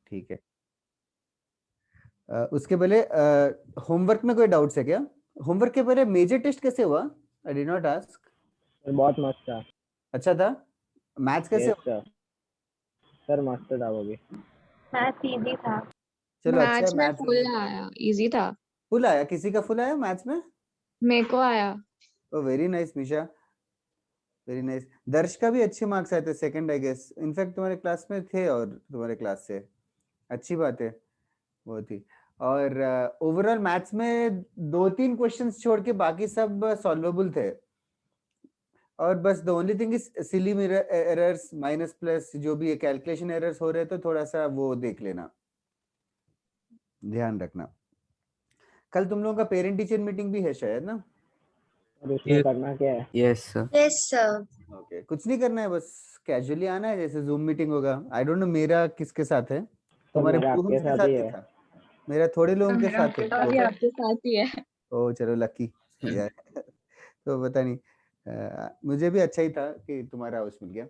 ठीक है। उसके पहले होमवर्क में कोई डाउट्स है क्या? होमवर्क के पहले मेजर टेस्ट कैसे हुआ? I did not ask. बहुत मस्त था। अच्छा था। मैथ्स कैसे यस हुआ? सर मस्त था वो भी। मैथ्स इजी था। चलो अच्छा है मैथ्स में मैथ्स। फुल आया, इजी था। फुल आया? किसी का फुल आया मैथ्स में? मेरे को आया। ओ वेरी नाइस मिशा, वेरी नाइस। दर्श का भी अच्छे मार्क्स आए थे, सेकंड आई गेस। इनफैक्ट तुम्हारे क्लास में थे और तुम्हारे क्लास से, अच्छी बात है वो थी। और ओवरऑल मैथ्स में 2-3 क्वेश्चंस छोड़ के बाकी सब सॉल्वेबल थे। और बस the only thing is silly errors, minus plus जो भी कैलकुलेशन एरर्स हो रहे तो थोड़ा सा वो देख लेना, ध्यान रखना। कल तुम लोगों का पेरेंट टीचर मीटिंग भी है शायद ना? और उसमें करना क्या है? Yes sir. Yes sir. Okay, कुछ नहीं करना है, बस कैजुअली आना है, जैसे जूम मीटिंग होगा। आई डोंट नो मेरा किसके साथ है, तो तुम्हारे मेरा आपके के साथ साथ ही ही है। था। मेरा थोड़े लोगों के साथ है अभी आपके साथ ही है। ओ चलो लकी यार तो पता नहीं, मुझे भी अच्छा ही था कि तुम्हारा हाउस मिल गया।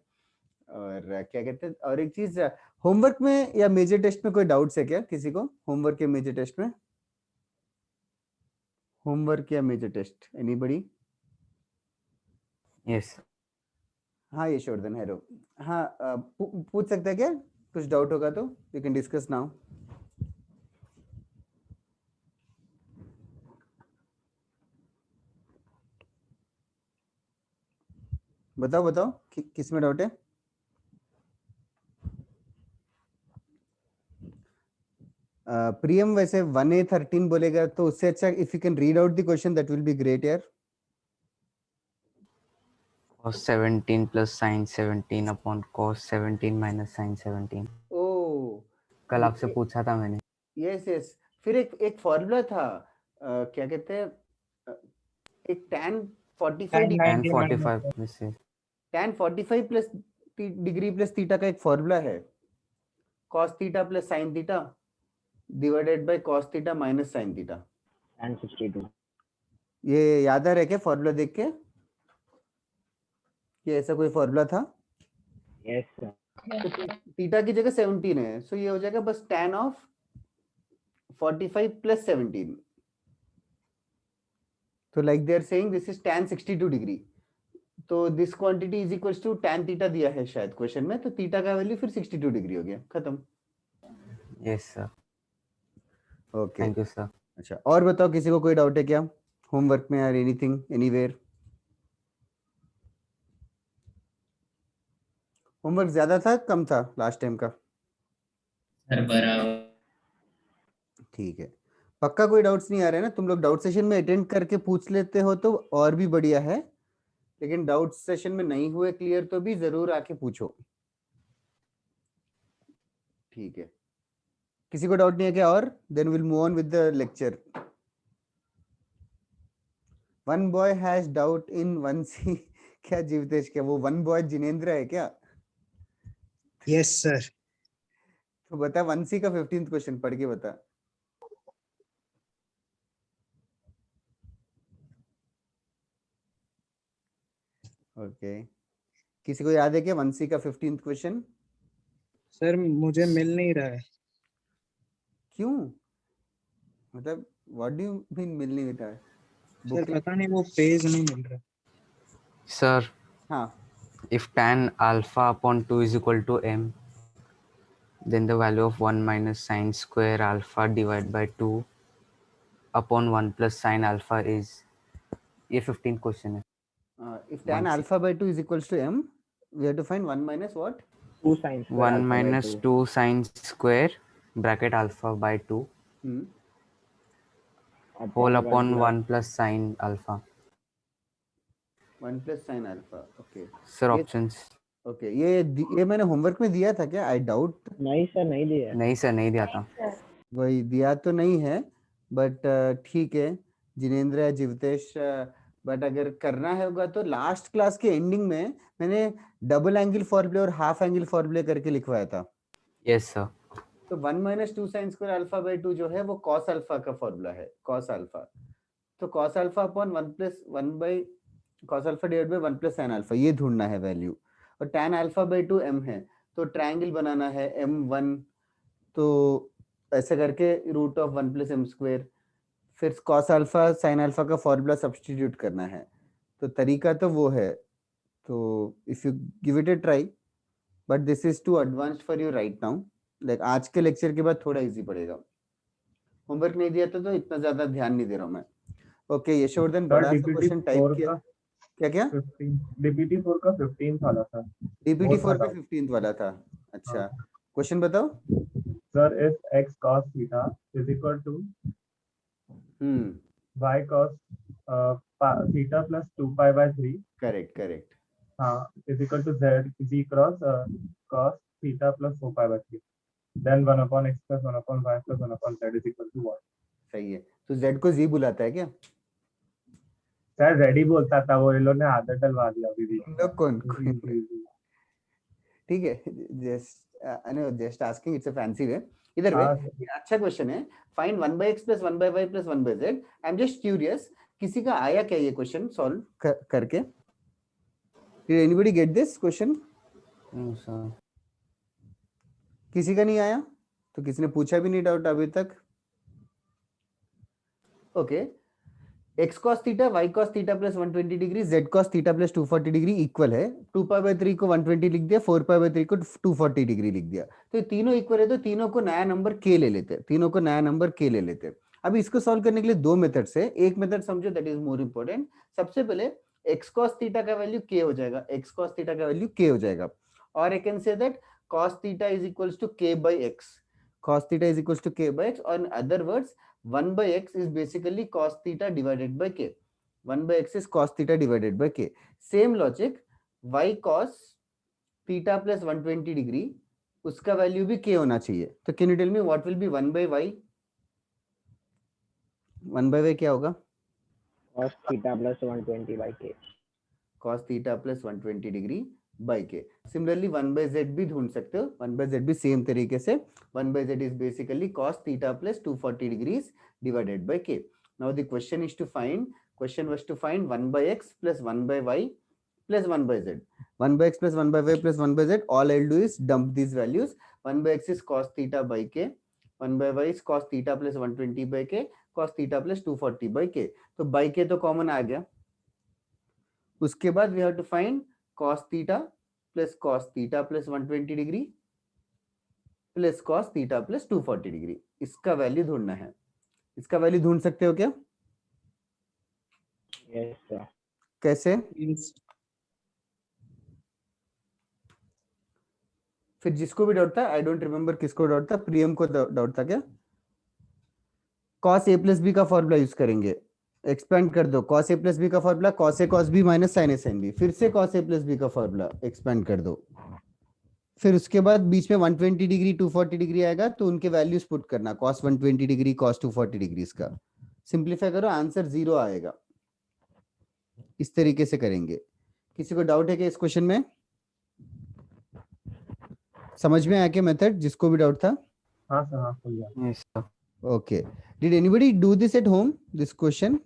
और क्या कहते हैं, और एक चीज, होमवर्क में या मेजर टेस्ट में कोई डाउट्स है क्या किसी को? होमवर्क या मेजर टेस्ट में? होमवर्क या मेजर टेस्ट, एनीबॉडी? यस हाँ ये श्योर देन हेरो। हाँ पूछ सकते हैं क्या? कुछ डाउट होगा तो वी कैन डिस्कस नाउ। बताओ बताओ किस में डाउट है? प्रियम वैसे 1A13 बोलेगा तो उससे अच्छा if you can read out the question that will be great यार। cos 17 plus sin 17 upon cos 17 minus sin 17। ओ कल आपसे पूछा था मैंने। Yes yes. फिर एक फॉर्मूला था, क्या कहते हैं, एक tan 45 tan 45 वैसे tan 45 plus degree plus theta का एक फॉर्मूला है, cos theta plus sin theta divided by cos theta minus sin theta. tan 62। ये याद आ रहा है क्या फॉर्मूला देख के? ये ऐसा कोई फॉर्मूला था? Yes sir. तो थीटा की जगह 17 है, सो ये हो जाएगा बस tan ऑफ 45 प्लस 17। तो like they are saying this is tan 62 degree, तो this quantity is equals to tan theta दिया है शायद क्वेश्चन में, तो थीटा का वैल्यू फिर 62 डिग्री हो गया, खत्म। Yes sir. Okay thank you sir. अच्छा, और बताओ किसी को कोई डाउट है क्या होमवर्क में, या एनीथिंग एनीवेयर? होमवर्क ज्यादा था कम था लास्ट टाइम का? सर बराबर। ठीक है, पक्का कोई डाउट्स नहीं आ रहे ना? तुम लोग डाउट सेशन में अटेंड करके पूछ लेते हो तो और भी बढ़िया है, लेकिन डाउट सेशन में नहीं हुए क्लियर तो भी जरूर आके पूछो, ठीक है? किसी को डाउट नहीं है क्या? और then will move on with the lecture. One boy has doubt in one C क्या जीवतेश, क्या वो वन बॉय जिनेंद्र है क्या? Yes sir. तो बता, वन सी का 15th क्वेश्चन पढ़ के बता। ओके किसी को याद है क्या वन सी का 15th क्वेश्चन? सर मुझे मिल नहीं रहा है। क्यों, मतलब व्हाट डू यू मीन मिल नहीं रहा है? सर पता नहीं वो पेज नहीं मिल रहा। सर हाँ if tan alpha upon 2 is equal to m, then the value of 1 minus sin square alpha divided by 2 upon 1 plus sin alpha is, ये 15 क्वेश्चन है। if tan alpha by 2 is equals to m, we have to find 1 minus what? 2 sin square 1 alpha by minus 2 2 sin square bracket alpha by 2 whole upon 1 plus sin alpha। 1 plus sin alpha, okay sir ये options. Okay ये मैंने homework में दिया था क्या? I doubt. नहीं sir नहीं दिया। नहीं सर नहीं दिया था। वही दिया तो नहीं है, बट ठीक है जिनेंद्र या जीवतेश, बट अगर करना है होगा तो लास्ट क्लास के एंडिंग में मैंने डबल एंगल फॉर्मूले और हाफ एंगल फॉर्मूले करके लिखवाया था। Yes sir. तो 1 minus 2 sin square alpha by 2 जो है वो cos alpha का फॉर्मूला है, cos alpha। तो cos alpha upon 1 plus 1 by cos alpha divided by 1 plus sin alpha, ये ढूंढना है वैल्यू। और tan alpha by 2 m है, तो ट्रायंगल बनाना है m1, तो ऐसे करके root of 1 plus M square, फिर कॉस अल्फा साइन अल्फा का फॉर्मूला सब्स्टिट्यूट करना है। तो तरीका तो वो है, तो if you give it a try, but this is too advanced for you right now. Like आज के लेक्चर के बाद थोड़ा इजी पड़ेगा। होमवर्क नहीं दिया था तो इतना ज्यादा ध्यान नहीं दे रहा हूँ मैं। ओके यशोवर्धन, बड़ा सा क्वेश्चन टाइप किया। क्या क्या? DPT4 का 15th वाला था। DPT4 पे 15th वाला था। अच्छा, क्वेश्चन बताओ। Sir, if x cos theta is equal to y cos theta plus 2 pi by 3, correct is equal to z cross cos theta plus 4 pi by 3, then 1 upon x plus 1 upon y plus 1 upon z is equal to what? सही है। तो z को z बुलाता है क्या? Sir ready बोलता था, वो इन लोग ने आदत डलवा दिया अभी भी। कौन? ठीक है, just asking, it's a fancy way. इधर वे अच्छा क्वेश्चन है। Find 1/x plus 1/y plus 1/z। I am just curious, किसी का आया क्या ये क्वेश्चन सॉल्व करके? Did anybody get this question? No, sir. किसी का नहीं आया? तो किसी ने पूछा भी नहीं डाउट अभी तक? Okay, x cos theta y cos theta plus 120 degree z cos theta plus 240 degree equal है 2 पाई बाय 3 को 120 लिख दिया, 4 पाई बाय 3 को 240 डिग्री लिख दिया। तो ये तीनों इक्वल है, तो तीनों को नया नंबर k ले लेते हैं, तीनों को नया नंबर k ले लेते हैं। अब इसको सॉल्व करने के लिए दो मेथड्स है। एक मेथड समझो, दैट इज मोर इंपॉर्टेंट। सबसे पहले x cos थीटा का वैल्यू k हो जाएगा, x cos थीटा का वैल्यू k हो जाएगा। और I can say that cos theta is equals to k by x, cos theta is equals to k by x, or in other words 1 by x is basically cos theta divided by k. 1 by x is cos theta divided by k. Same logic, y cos theta plus 120 degree, उसका value भी k होना चाहिए। तो can you tell me what will be 1 by y? 1 by y क्या होगा? cos theta plus 120 by k. cos theta plus 120 degree by k. Similarly 1 by z भी ढूंढ सकते हो, 1 by z भी सेम तरीके से 1 by z is basically cos theta plus 240 degrees divided by k. Now the question was to find 1 by x plus 1 by y plus 1 by z. 1 by x plus 1 by y plus 1 by z, all I'll do is dump these values. 1 by x is cos theta by k, 1 by y is cos theta plus 120 by k, cos theta plus 240 by k. तो by k तो common आ गया। उसके बाद we have to find cos theta plus 120 degree plus cos theta plus 240 degree, इसका value ढूंढना है। इसका value ढूंढ सकते हो क्या? Yes sir. कैसे? फिर जिसको भी डाउट था, आई डोंट रिमेम्बर किसको डाउट था, प्रियम को डाउट था क्या? cos a plus b का फॉर्मूला यूज करेंगे। एक्सपेंड कर दो, cos a plus b का formula cos a cos b minus sin a sin b, फिर से cos a plus b का फॉर्मूला एक्सपेंड कर दो। फिर उसके बाद बीच में 120 डिग्री 240 डिग्री आएगा, तो उनके वैल्यूज पुट करना, cos 120 डिग्री cos 240 डिग्री, इसका सिंप्लीफाई करो, आंसर 0 आएगा। इस तरीके से करेंगे। किसी को डाउट है क्या इस क्वेश्चन में? समझ में आया क्या मेथड, जिसको भी डाउट था? हाँ सर, हाँ समझ गया। Yes, sir. Okay, did anybody do this at home, this question?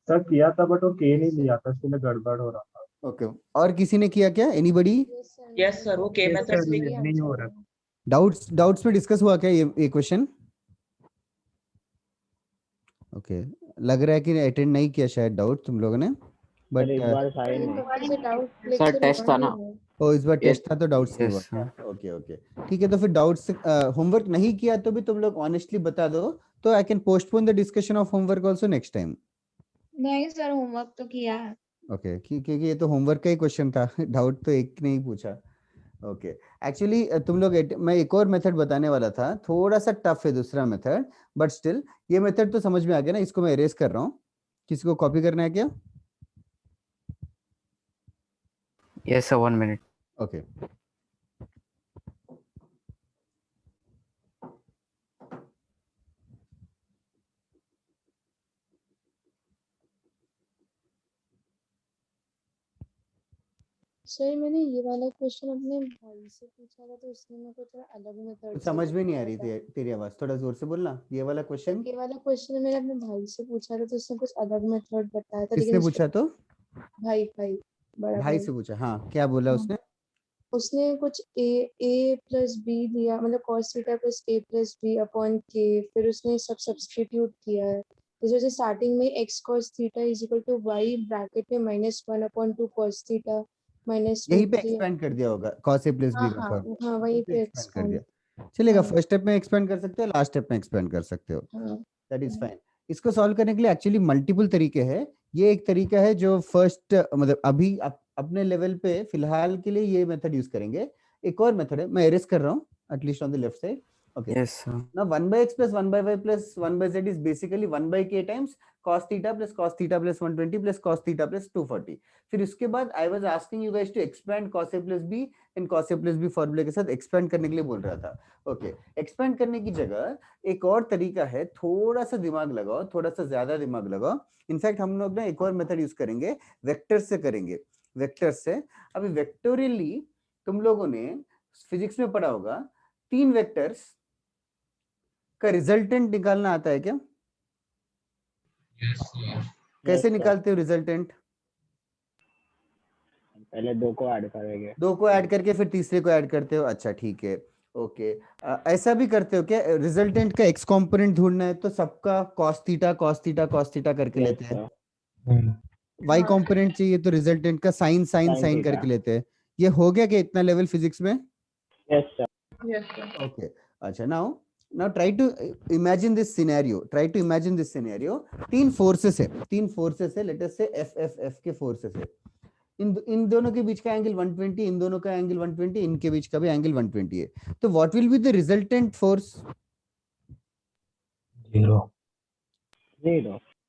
Sir किया था बट वो के नहीं लिया था, इसलिए गड़बड़ हो रहा था। ओके, और किसी ने किया क्या? एनीबॉडी? यस सर, वो के मेथड से नहीं हो रहा। डाउट्स पे डिस्कस हुआ क्या ये क्वेश्चन? ओके, लग रहा है कि अटेंड नहीं किया शायद डाउट तुम लोगों ने, बट सर इस बार सारे ने। सर टेस्ट था ना। ओ इस बार टेस्ट था तो डाउट्स नहीं Yes, हुआ। ओके ठीक है। तो फिर डाउट्स होमवर्क नहीं किया तो भी तुम लोग ऑनेस्टली बता दो, तो I can postpone the discussion of homework also next time. नहीं सर, होमवर्क तो किया है। ओके, क्योंकि ये तो होमवर्क का ही क्वेश्चन था, डाउट तो एक ने ही पूछा। ओके, एक्चुअली तुम लोग मैं एक और मेथड बताने वाला था, थोड़ा सा टफ है दूसरा मेथड, बट स्टिल ये मेथड तो समझ में आ गया ना। इसको मैं इरेज कर रहा हूँ, किसी को कॉपी करना है क्या? Yes, sir. 1 minute. Okay, sir मैंने ये वाला क्वेश्चन अपने भाई से पूछा था, तो उसने मेरे को थोड़ा अलग मेथड समझ में नहीं आ रही तेरी आवाज, थोड़ा जोर से बोलना। ये वाला क्वेश्चन ये वाला क्वेश्चन मैंने अपने भाई से पूछा था, तो उसने कुछ अलग मेथड बताया था। किसने पूछा? तो भाई बड़ा भाई से पूछा, हाँ क्या बोला उसने? उसने कुछ a प्लस बी लिया, मतलब cos theta plus a plus B upon k, फिर उसने सब सब्सटीट्यूट किया है। इस वजह से स्टार्टिंग में x cos theta is equal to y bracket में -1/2 cos थीटा माइनस यहीं पे √3। एक्सपेंड कर दिया होगा cos a प्लस हाँ b का हाँ फॉर्म, हाँ, वहीं पे एक्सपेंड कर एक्सपेंड। दिया। चलेगा, हाँ फर्स्ट स्टेप में एक्सपेंड कर सकते हो, लास्ट स्टेप में एक्सपेंड कर सकते हो, हाँ दैट इज फाइन। इसको सॉल्व करने के लिए एक्चुअली मल्टीपल तरीके हैं। ये एक तरीका है जो फर्स्ट मतलब अभी अपने लेवल पे फिलहाल के लिए ये मेथड यूज करेंगे। एक और मेथड है, मैं एरेस कर रहा हूँ at least on the left side. Okay, Yes, sir. now 1/x plus 1/y plus 1/z is basically 1/k times cos theta plus 120 plus cos theta plus 240। फिर उसके बाद I was asking you guys to expand cos a plus b and cos a plus b फॉर्मूले के साथ expand करने के लिए बोल रहा था। ओके, एक्सपेंड करने की जगह एक और तरीका है, थोड़ा सा दिमाग लगाओ, थोड़ा सा ज्यादा दिमाग लगाओ। इनफैक्ट हम लोग ना एक और मेथड यूज करेंगे, वेक्टर से करेंगे, वेक्टर से। अभी वेक्टोरियली तुम लोगों ने फिजिक्स में पढ़ा होगा, 3 वेक्टर्स का रिजल्टेंट निकालना आता है क्या? Yes, sir. कैसे sir. निकालते हो रिजल्टेंट? पहले 2 को ऐड करेंगे। 2 को ऐड करके फिर तीसरे को ऐड करते हो, अच्छा ठीक है। ओके, ऐसा भी करते हो क्या? रिजल्टेंट का एक्स कंपोनेंट ढूंढना है तो सबका cos theta cos theta cos theta करके Yes, लेते हैं। sir. y कंपोनेंट चाहिए तो रिजल्टेंट का sine sine Sin sine theta. करके लेते हैं। ये हो गया क्या इतना लेवल फिजिक्स में? Yes, sir. ओके, अच्छा now try to imagine this scenario, try to imagine this scenario. 3 forces है, लेट अस से एफ के फोर्सेस है। इन दोनों के बीच का एंगल 120, इन दोनों का एंगल 120, इनके बीच का भी एंगल 120 है। तो what will be the resultant force? 0.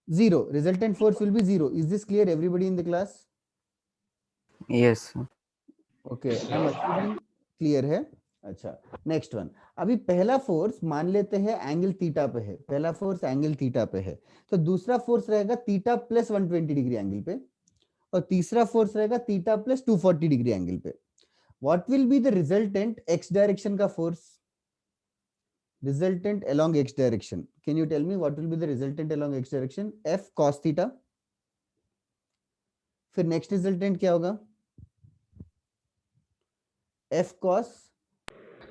Zero, resultant force will be zero. Is this clear everybody in the class? Yes, sir. Okay, I am assuring clear है। अच्छा, नेक्स्ट वन। अभी पहला फोर्स मान लेते हैं एंगल थीटा पे है, पहला फोर्स एंगल थीटा पे है, तो दूसरा फोर्स रहेगा थीटा प्लस 120 डिग्री एंगल पे, और तीसरा फोर्स रहेगा थीटा प्लस 240 डिग्री एंगल पे। What will be the resultant x direction का force? Resultant along x direction, can you tell me what will be the resultant along x direction? F cos theta। फिर next resultant क्या होगा? F cos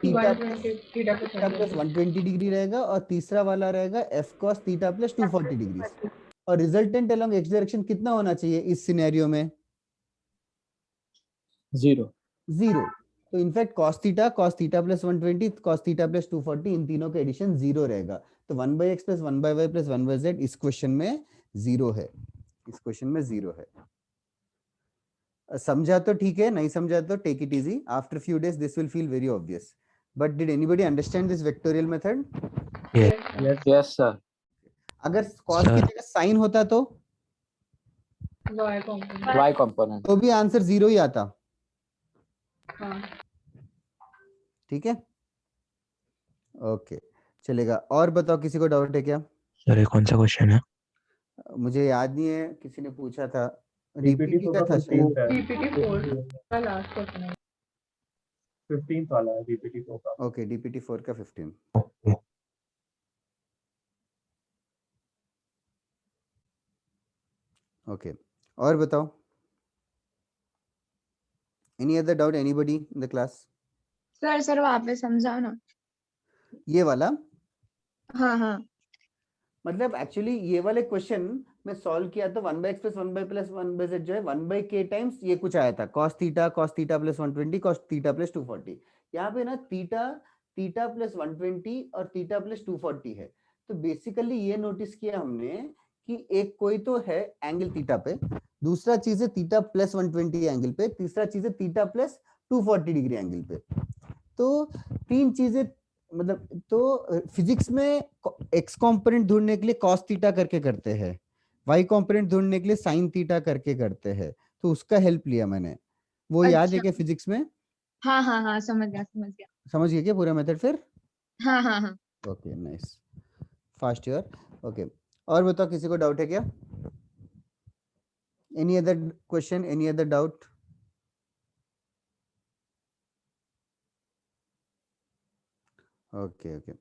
theta plus 120 degree रहेगा, और तीसरा वाला रहेगा F cos theta plus 240 degree. और resultant along x direction कितना होना चाहिए इस सिनेरियो में? 0. जीरो। तो in fact cos theta plus 120 cos theta plus 240 इन तीनों का एडिशन जीरो रहेगा। तो 1/x plus 1/y plus 1/z इस क्वेश्चन में जीरो है, इस क्वेश्चन में जीरो है। समझा तो ठीक है, नहीं समझा तो take it easy, after few days this will feel very obvious. But did anybody understand this vectorial method? Yes, sir. अगर cos की जगह sin होता तो Y component. तो भी आंसर जीरो ही आता। ठीक है, ओके चलेगा। और बताओ, किसी को डाउट है क्या? सर ये कौन सा क्वेश्चन है? मुझे याद नहीं है, किसी ने पूछा था, डीपीटी डीपीटी का था शायद। 15th वाला है डीपीटी 4 का। ओके, डीपीटी 4 का 15। ओके ओके, और बताओ, any other doubt anybody in the class? Sir वापस समझाओ ना। ये वाला हाँ मतलब एक्चुअली ये वाले क्वेश्चन में सॉल्व किया तो 1/x plus 1/y plus 1/z जो है 1/k टाइम्स ये कुछ आया था, cos theta plus 120 cos theta plus 240। यहाँ पे ना थीटा प्लस 120 और थीटा प्लस 240 है। तो बेसिकली ये नोटिस किया हमने कि एक कोई तो है एंगल थीटा पे, दूसरा चीज है थीटा प्लस 120 एंगल पे, तीसरा चीज है थीटा प्लस 240 डिग्री एंगल पे। तो तीन चीजें, मतलब तो फिजिक्स में एक्स कंपोनेंट ढूंढने के लिए cos थीटा करके करते हैं, वाई कंपोनेंट ढूंढने के लिए sin थीटा करके करते हैं। तो उसका हेल्प लिया मैंने, वो याद है क्या फिजिक्स में? हाँ समझ गया समझ गए क्या पूरा मेथड फिर? हाँ okay nice, fast year. Okay, और बताओ, किसी को डाउट है क्या? Any other question, any other doubt? Okay okay,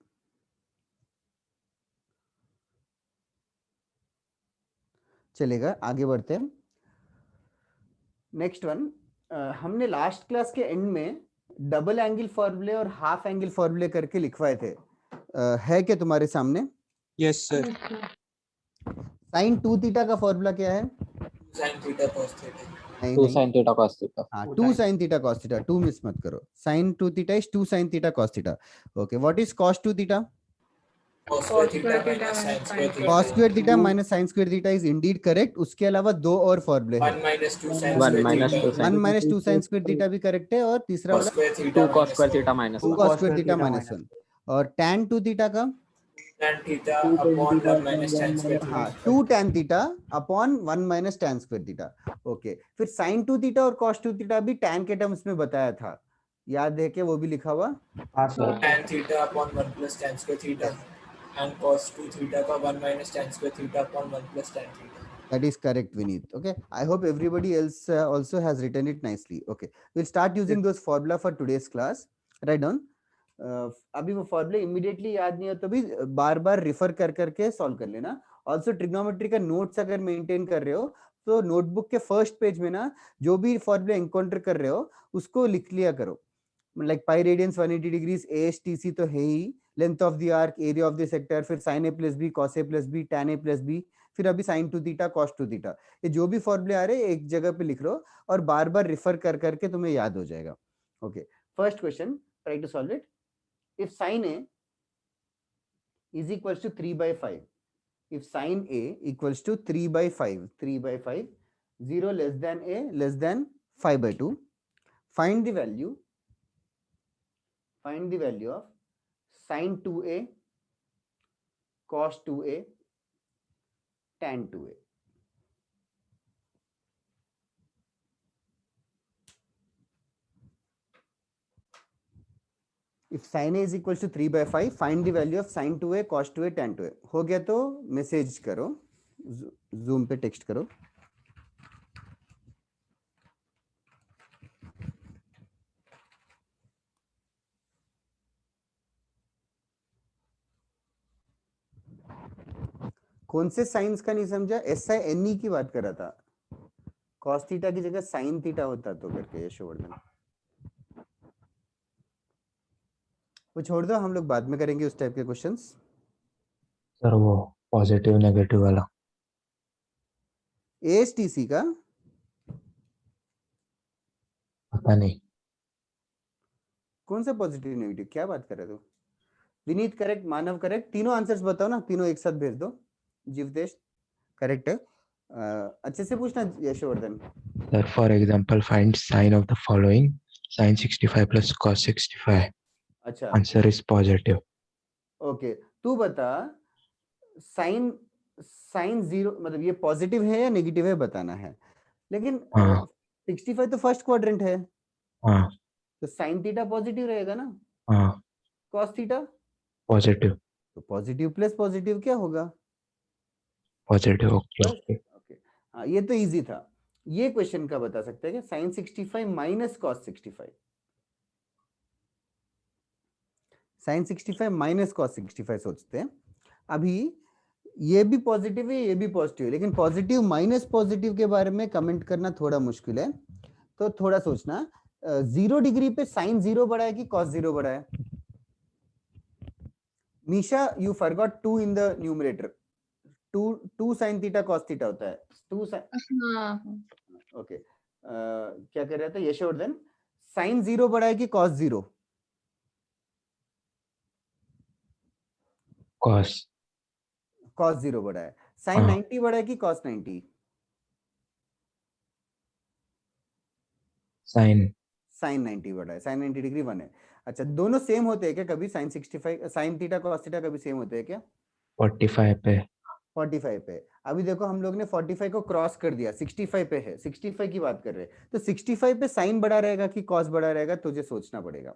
चलेगा, आगे बढ़ते हैं। नेक्स्ट वन, हमने लास्ट क्लास के एंड में डबल एंगल फॉर्मूले और हाफ एंगल फॉर्मूले करके लिखवाए थे, है क्या तुम्हारे सामने? Yes sir. साइन 2 थीटा का फॉर्मूला क्या है? sin theta cos theta. नहीं 2 नहीं, sin theta cos theta. हाँ 2 sin theta cos theta, 2 miss मत करो। sin 2 theta is 2 sin theta cos theta. Okay, what is cos 2 theta? Cos square theta minus sin square theta. cos square theta minus sin square theta is indeed correct. उसके अलावा दो और फॉर्मूले हैं। 1 minus 2 sin 1 square minus theta. 2 sin 1 minus 2 sin square theta भी correct है, और तीसरा Cos वाला square 2 theta cos minus square 1. theta minus 2 1. cos square theta minus 1, और tan 2 theta का Tan theta upon 1 minus tan square theta. हाँ 2 tan theta upon 1 minus tan square theta। Okay, फिर sin 2 theta और cos 2 theta भी tan के terms में बताया था, याद है कि वो भी लिखा हुआ? Tan theta upon 1 plus tan square theta. And cos 2 theta का 1 minus tan square theta upon 1 plus tan theta. That is correct, Vineet. Okay, I hope everybody else also has written it nicely. Okay, we'll start using those formula for today's class. Write down. अभी वो फॉर्मूले immediately याद नहीं हो तो भी बार बार refer कर करके सॉल्व कर लेना। ऑल्सो ट्रिग्नोमेट्री का नोट्स अगर मेंटेन कर रहे हो तो नोटबुक के फर्स्ट पेज में ना जो भी फॉर्मूले एनकाउंटर कर रहे हो उसको लिख लिया करो। Like pi radians 180 degrees, ASTC तो है ही, length of the arc, area of the sector, फिर sin A plus B, cos A plus B, tan A plus B, फिर अभी sin 2 थीटा cos 2 थीटा, ये जो भी फॉर्मूले आ रहे हैं एक जगह पे लिख लो और बार बार रिफर कर करके तुम्हें याद हो जाएगा। Okay, first question, try to solve it. if sin A is equals to 3 by 5, if sin A equals to 3 by 5, 3 by 5, 0 less than A less than 5 by 2, find the value of sin 2A, cos 2A, tan 2A. If sin A is equals to 3 by 5, find the value of sin 2A, cos 2A, tan 2A. हो गया तो message करो, zoom पे text करो। कौन से science का नहीं समझा? SINE की बात कर रहा था, cos थीटा की जगह sin थीटा होता तो करके यशोवर्धन। वो छोड़ दो, हम लोग बाद में करेंगे उस टाइप के क्वेश्चंस। सर वो पॉजिटिव नेगेटिव वाला ASTC का पता नहीं। कौन सा पॉजिटिव नेगेटिव, क्या बात कर रहे हो? विनीत करेक्ट, मानव करेक्ट, तीनों आंसर्स बताओ ना, तीनों एक साथ भेज दो। जीवदेश करेक्ट है, अच्छे से पूछना Yashovardhan. Sir for example find sign of the following, sin 65 plus cos 65. अच्छा, आंसर इज पॉजिटिव। ओके, तू बता साइन 0 मतलब ये पॉजिटिव है या नेगेटिव है बताना है, लेकिन हाँ 65 तो फर्स्ट क्वाड्रेंट है, हाँ तो साइन थीटा पॉजिटिव रहेगा ना, हाँ कॉस थीटा पॉजिटिव तो पॉजिटिव प्लस पॉजिटिव क्या होगा? पॉजिटिव। ओके ओके ओके, हाँ ये तो इजी था। ये क्वेश्चन का बता सकते हैं कि sine 65 minus cos 65, sine 65 minus cos 65 सोचते हैं। अभी ये भी पॉजिटिव है, ये भी पॉजिटिव है, लेकिन पॉजिटिव माइनस पॉजिटिव के बारे में कमेंट करना थोड़ा मुश्किल है, तो थोड़ा सोचना। 0 डिग्री पे साइन 0 बड़ा है कि कॉस 0 बड़ा है? Misha, you forgot 2 in the numerator. 2 sin theta cos theta होता है, 2 sin। हाँ ओके, क्या कर रहा था यशोवर्धन? साइन 0 बड़ा है कि cos 0? cos 0 बड़ा है। साइन 90 बड़ा है कि cos 90? साइन 90 बड़ा है, साइन 90 डिग्री 1 है। अच्छा, दोनों सेम होते हैं क्या कभी? Sine 65 sine theta cos theta कभी सेम होते हैं क्या? 45 पे 45 पे। अभी देखो हम लोग ने 45 को क्रॉस कर दिया, 65 पे है, 65 की बात कर रहे हैं, तो 65 पे साइन बड़ा रहेगा कि कॉस बड़ा रहेगा, तुझे सोचना पड़ेगा।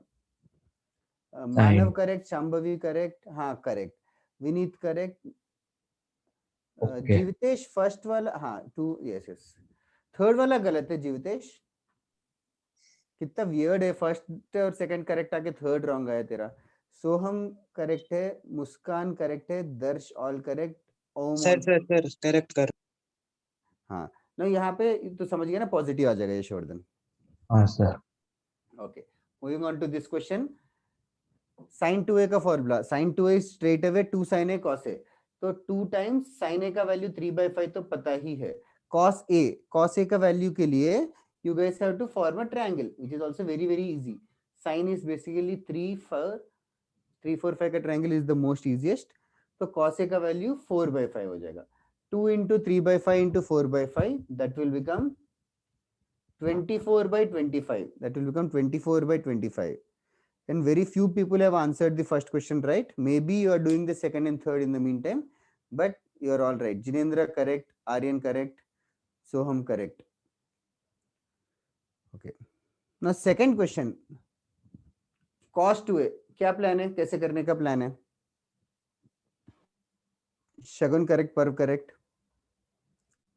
मानव करेक्ट, शांभवी करेक्ट, हाँ करेक्ट, विनीत करेक्ट, जीवितेश फर्स्ट वाला, हाँ टू, यस यस, थर्ड वाला गलत है जीवितेश। कितना वियर्ड है, फर्स्ट और सेकंड करेक्ट आके थर्ड रॉन्ग आया तेरा। सोहम करेक्ट है, मुस्कान करेक्ट है, दर्श ऑल करेक्ट, ओम सर करेक्ट कर। हाँ ना, यहाँ पे तो समझ गया ना, पॉजिटिव आ जाएगा यशवर्धन। हाँ sir. Okay, moving on to this question. Sin 2a का formula, sin 2a is straight away 2 sin a cos a, तो 2 times sin a का वैल्यू 3/5 तो पता ही है. cos a का वैल्यू के लिए you guys have to form a triangle which is also very easy. Sin is basically 3 4 5 का triangle is the most easiest. तो cos a का वैल्यू 4/5 हो जाएगा. 2 into 3/5 into 4/5 that will become 24/25. That will become 24/25. And very few people have answered the first question right. Maybe you are doing the second and third in the meantime, but you are all right. Jinendra correct, Aryan correct, Soham correct. Okay. Now second question. Cos 2a क्या plan है, कैसे करने का plan है? शगुन correct, पर्व correct.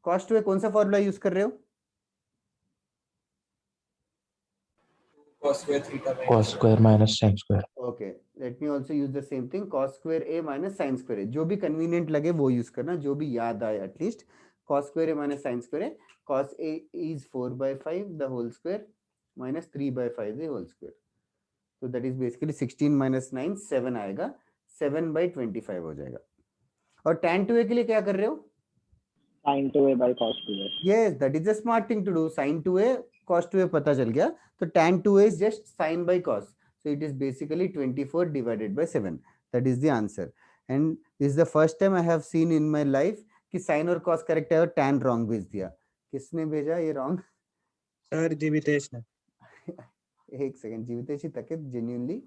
Cos 2a कौन सा formula use कर रहे हो? cos square theta Cos square minus sin square. Okay, let me also use the same thing. Cos square a minus sin square a. जो भी convenient लगे वो यूज करना, जो भी याद आए at least. Cos square a minus sin square a. Cos a is 4/5 the whole square minus 3/5 the whole square. So that is basically 16 minus 9 7 आएगा. 7/25 हो जाएगा. और tan 2a के लिए क्या कर रहे हो? sin 2a by cos 2a. Yes, that is a smart thing to do. Sin 2a cos 2a पता चल गया. तो tan 2a is just sin by cos. So it is basically 24 divided by 7. That is the answer. And this is the first time I have seen in my life कि sin और cos correct है और tan wrong भेज दिया. किसने भेजा ये wrong? Sir जीवितेश ने. एक सेकंड, जीवितेश ही तक genuinely.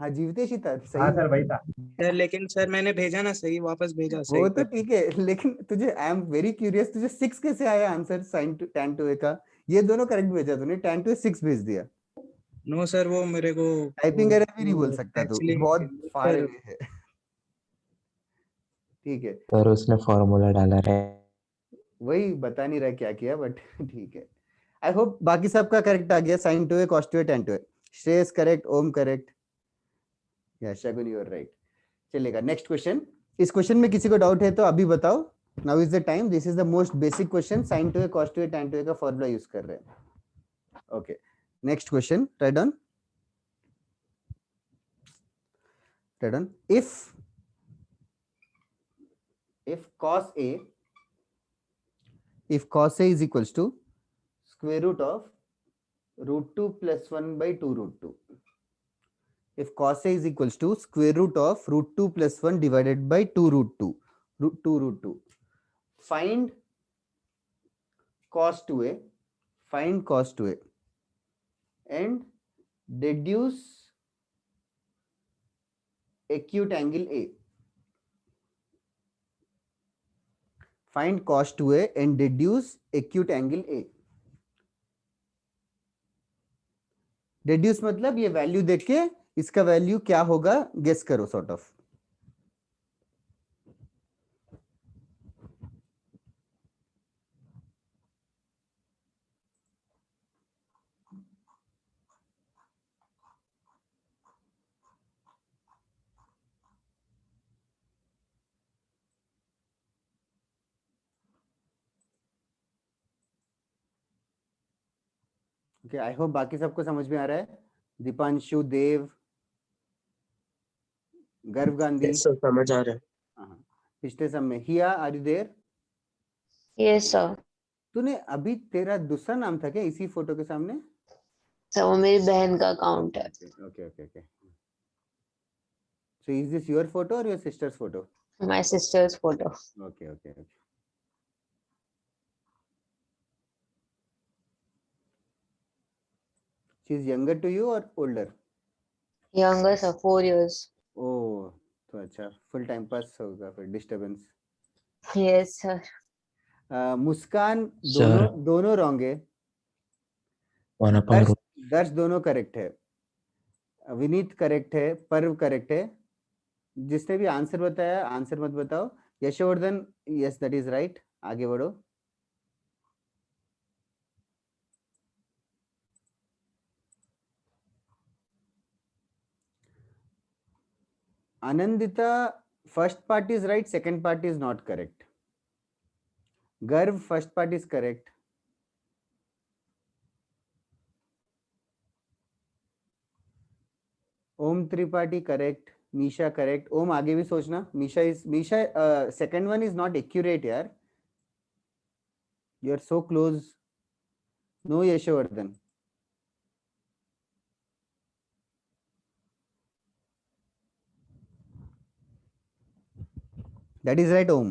हाँ जीवितेश ही था, सही. हाँ सर वही था. सर लेकिन सर मैंने भेजा ना सही, वापस भेजा सही. वो तो ठीक है, लेकिन तुझे आई एम वेरी क्यूरियस, तुझे 6 कैसे आया आंसर sin tan 2a का? ये दोनों करेक्ट भेजा तूने, tan 2a 6 भेज दिया. नो सर वो मेरे को टाइपिंग एरर भी नहीं बोल सकता तू, actually बहुत फार सर अवे है. ठीक है, सर उसने फॉर्मूला डाला है. वही बता नहीं रहा क्या किया, बट ठीक है. आई होप बाकी सबका करेक्ट आ गया. sin 2a cos 2a tan 2a. Shreyas correct, Om correct, या शगुन यू आर राइट. चलेगा. Next question. इस क्वेश्चन में किसी को डाउट है तो अभी बताओ. Now is the time. This is the most basic question. sin 2a cos 2a tan 2a का फॉर्मूला यूज कर रहे हैं. Okay, next question. Write down. Write down. if cos a is equals to square root of root 2 plus 1 by 2 root 2. If cos a is equals to square root of root 2 plus 1 divided by 2 root 2. Root 2. Find cos 2a. Find cos 2a. And deduce acute angle A. Find cos 2a and deduce acute angle A. Deduce मतलब ये value देख के इसका value क्या होगा guess करो, sort of. Okay, I hope बाकी सबको समझ में आ रहा है. दीपांशु, देव, गर्व गांधी. समझ आ रहा है. हाँ, पिछले सब में. Hiya, are you there? Yes sir. तूने अभी, तेरा दूसरा नाम था क्या इसी फोटो के सामने? सर वो मेरी बहन का अकाउंट है. Okay okay okay. So is this your photo और your sister's photo? My sister's photo. Okay okay okay. She is younger to you और older? Younger sir, 4 years. Oh, तो अच्छा, फुल टाइम पास होगा फिर, disturbance. Yes sir. Muskan Sir. दोनों wrong है. 1 upon root. दर्श दोनों करेक्ट है. विनीत करेक्ट है, पर्व करेक्ट है. जिसने भी आंसर बताया आंसर मत बताओ. Yashovardhan, yes that is right. आगे बढ़ो. Anandita, first part is right, second part is not correct. Garv, first part is correct. Om Tripathi correct, Misha correct. Om आगे भी सोचना. Misha second one is not accurate यार. You are so close. No Yashvardhan. That is right, Om.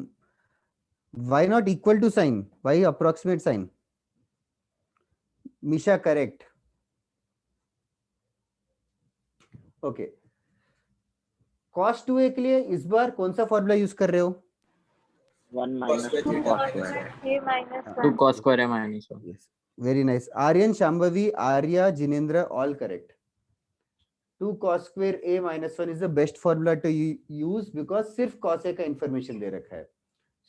Why not equal to sign? Why approximate sign? Misha correct. Okay. Cos 2a के लिए इस बार कौन सा formula use कर रहे हो? 1 cos minus square 2 theta cos minus square. 1. A minus 2 1. cos square a minus 1. Yes. Very nice. Aryan, Shambhavi, Arya, Jinendra, all correct. 2 cos square a minus 1 is the best formula to use because सिर्फ cos a का information दे रखा है.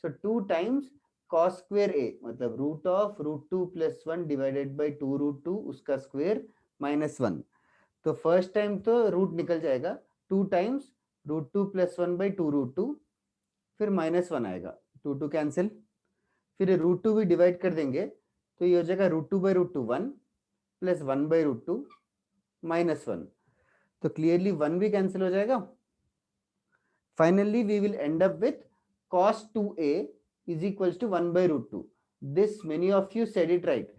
So 2 times cos square a मतलब root of root 2 plus 1 divided by 2 root 2 उसका square minus 1. तो first time तो root निकल जाएगा. 2 times root 2 plus 1 by 2 root 2 फिर minus 1 आएगा. 2 2 cancel. फिर root 2 भी divide कर देंगे तो ये हो जाएगा root 2 by root 2 1 plus 1 by root 2 minus 1. तो clearly 1 भी cancel हो जाएगा. Finally we will end up with cos 2a is equals to 1 by root 2. This many of you said it right.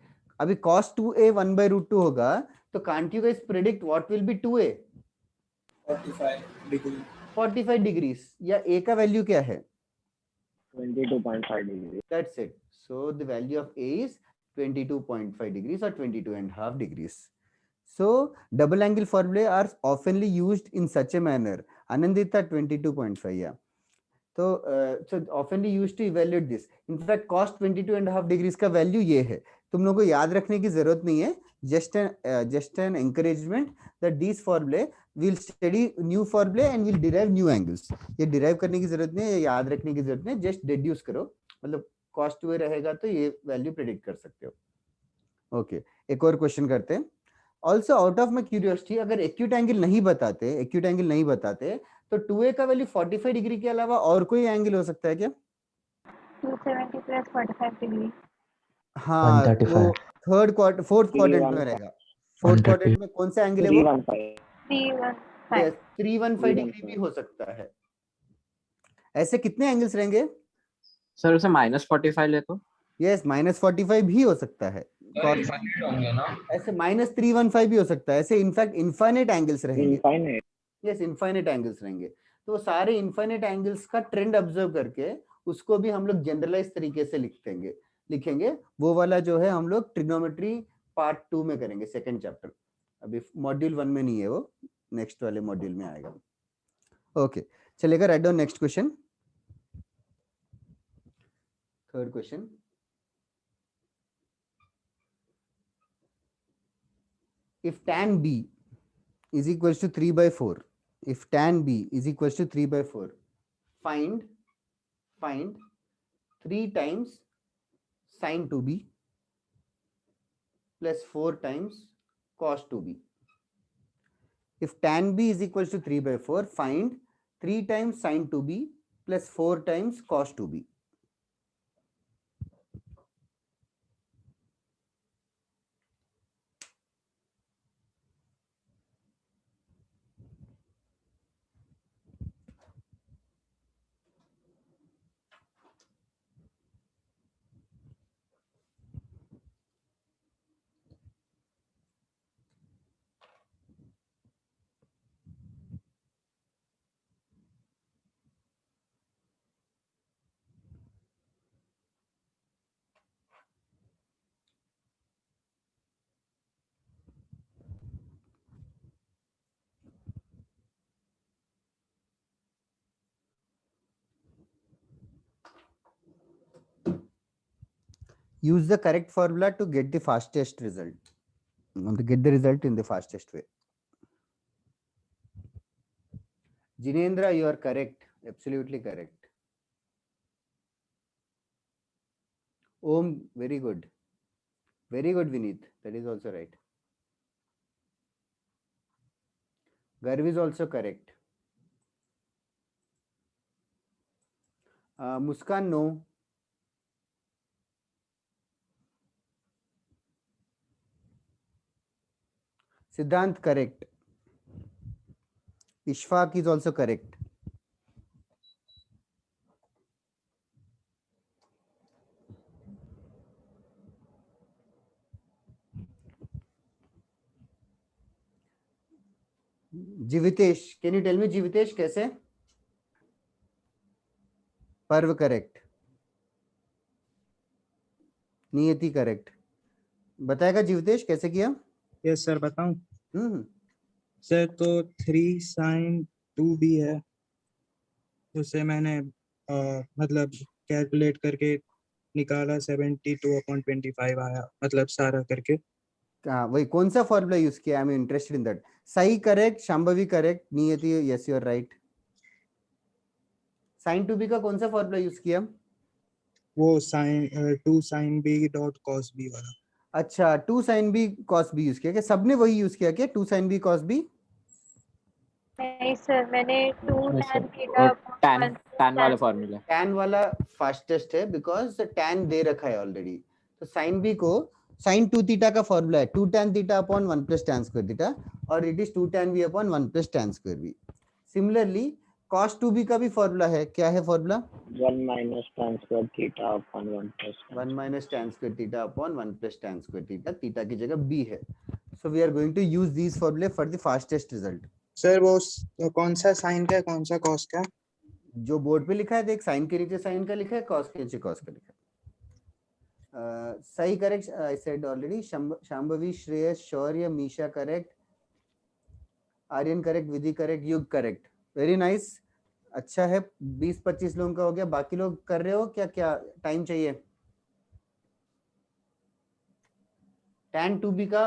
अभी cos 2a 1 by root 2 होगा तो can't you guys predict what will be 2a? 45 degree. 45 degrees. या a का value क्या है? 22.5 degrees. That's it. So the value of a is 22.5 degrees or 22.5 degrees. So double angle formulae are oftenly used in such a manner. Anandita 22.5, yeah. So oftenly used to evaluate this. In fact, cos 22.5 degrees का value ये है. तुम लोगों को याद रखने की जरूरत नहीं है. Just an encouragement that these formulae will study new formulae and will derive new angles. ये derive करने की जरूरत नहीं है, याद रखने की जरूरत नहीं है. Just deduce करो. मतलब cos 2a रहेगा तो ये value predict कर सकते हो. Okay. एक और क्वेश्चन करते हैं. Also out of my curiosity, अगर acute angle नहीं बताते तो 2a का वैल्यू 45 डिग्री के अलावा और कोई एंगल हो सकता है क्या? 270 plus 45 degree. हाँ, 135. तो फोर्थ क्वाड्रेंट में रहेगा. फोर्थ क्वाड्रेंट में कौन सा एंगल है वो? 315. 315. 315 डिग्री भी हो सकता है. ऐसे कितने एंगल्स रहेंगे? सर उसे -45 ले तो? यस, -45 भी हो सकता है. ऐसे -315 भी हो सकता है. ऐसे इनफैक्ट इनफाइनाइट एंगल्स रहेंगे. Infinite. यस, इनफाइनाइट एंगल्स रहेंगे. तो सारे इनफाइनाइट एंगल्स का ट्रेंड ऑब्जर्व करके उसको भी हम लोग जनरलाइज तरीके से लिखेंगे. वो वाला जो है हम लोग ट्रिग्नोमेट्री पार्ट 2 में करेंगे, सेकंड चैप्टर. अभी मॉड्यूल 1 में नहीं है, वो नेक्स्ट वाले मॉड्यूल में आएगा. ओके, चलेगा. Write down next question. Third question. If tan b is equals to 3 by 4, if tan b is equals to 3 by 4, find 3 times sin 2b plus 4 times cos 2b. If tan b is equals to 3 by 4, find 3 times sin 2b plus 4 times cos 2b. Use the correct formula to get the fastest result. To get the result in the fastest way. Jinendra, you are correct. Absolutely correct. Om, very good. Very good, Vineet. That is also right. Garv is also correct. Muskan, no. Siddhant, correct. Ishfaq is also correct. Jivitesh, can you tell me Jivitesh कैसे? पर्व correct, नियति correct. बताएगा जीवतेश कैसे किया? Yes sir बताऊं? हम्म. Sir तो 3 sin 2b है, उसे मैंने मतलब कैलकुलेट करके निकाला 72/25 आया, मतलब सारा करके. हाँ वही कौन सा फॉर्मूला यूज किया? I am interested in that. सही correct, Shambhavi correct, Niyati yes you are right. sin 2b का कौन सा फॉर्मूला यूज किया? वो sin 2 sin b dot cos b वाला. अच्छा 2 sin b cos b use किया क्या? सबने वही यूज किया क्या 2 sin b cos b? नहीं सर, मैंने 2 नहीं tan सर, थीटा और tan वाले फॉर्मूला. tan वाला फास्टेस्ट है बिकॉज tan दे रखा है ऑलरेडी. तो sin b को sin 2 थीटा का फॉर्मूला है 2 tan theta upon 1 plus tan square theta और इट इज 2 tan b अपॉन 1 plus tan square b. Similarly cos 2b का भी फॉर्मूला है. क्या है formula? 1 minus tan square theta upon 1 plus 1 minus tan square theta upon 1 plus tan square theta. Theta की जगह b है. So we are going to use these formula for the fastest result. Sir वो कौन सा sign का है, कौन सा कॉस का? जो बोर्ड पे लिखा है देख, साइन के नीचे साइन का लिखा है, कॉस के नीचे कॉस का लिखा है. सही correct, I said already. Shambhavi, Shreyas, Shaurya, Misha correct, Aryan correct, Vidhi correct, Yug correct. Very nice. अच्छा है, 20-25 लोगों का हो गया. बाकी लोग कर रहे हो क्या? क्या टाइम चाहिए? tan 2b का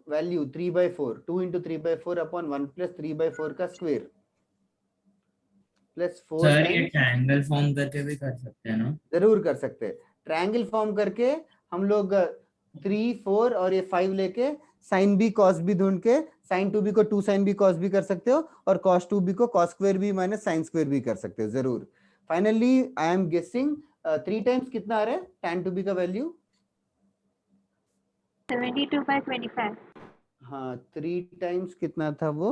वैल्यू 3/4, 2 into 3/4 अपॉन 1 plus 3/4 का स्क्वायर प्लस 4 सर ये टाइम्स. ट्रायंगल फॉर्म करके भी कर सकते हैं ना? जरूर कर सकते हैं. ट्रायंगल फॉर्म करके हम लोग 3, 4 और ये 5 लेके sin b cos b ढूंढ के sin 2b को 2 sin b cos b कर सकते हो और cos 2b को cos square b minus sin square b कर सकते हो. जरूर. Finally I am guessing 3 times कितना आ रहा है tan 2b का वैल्यू? 72/25. हाँ 3 टाइम्स कितना था वो?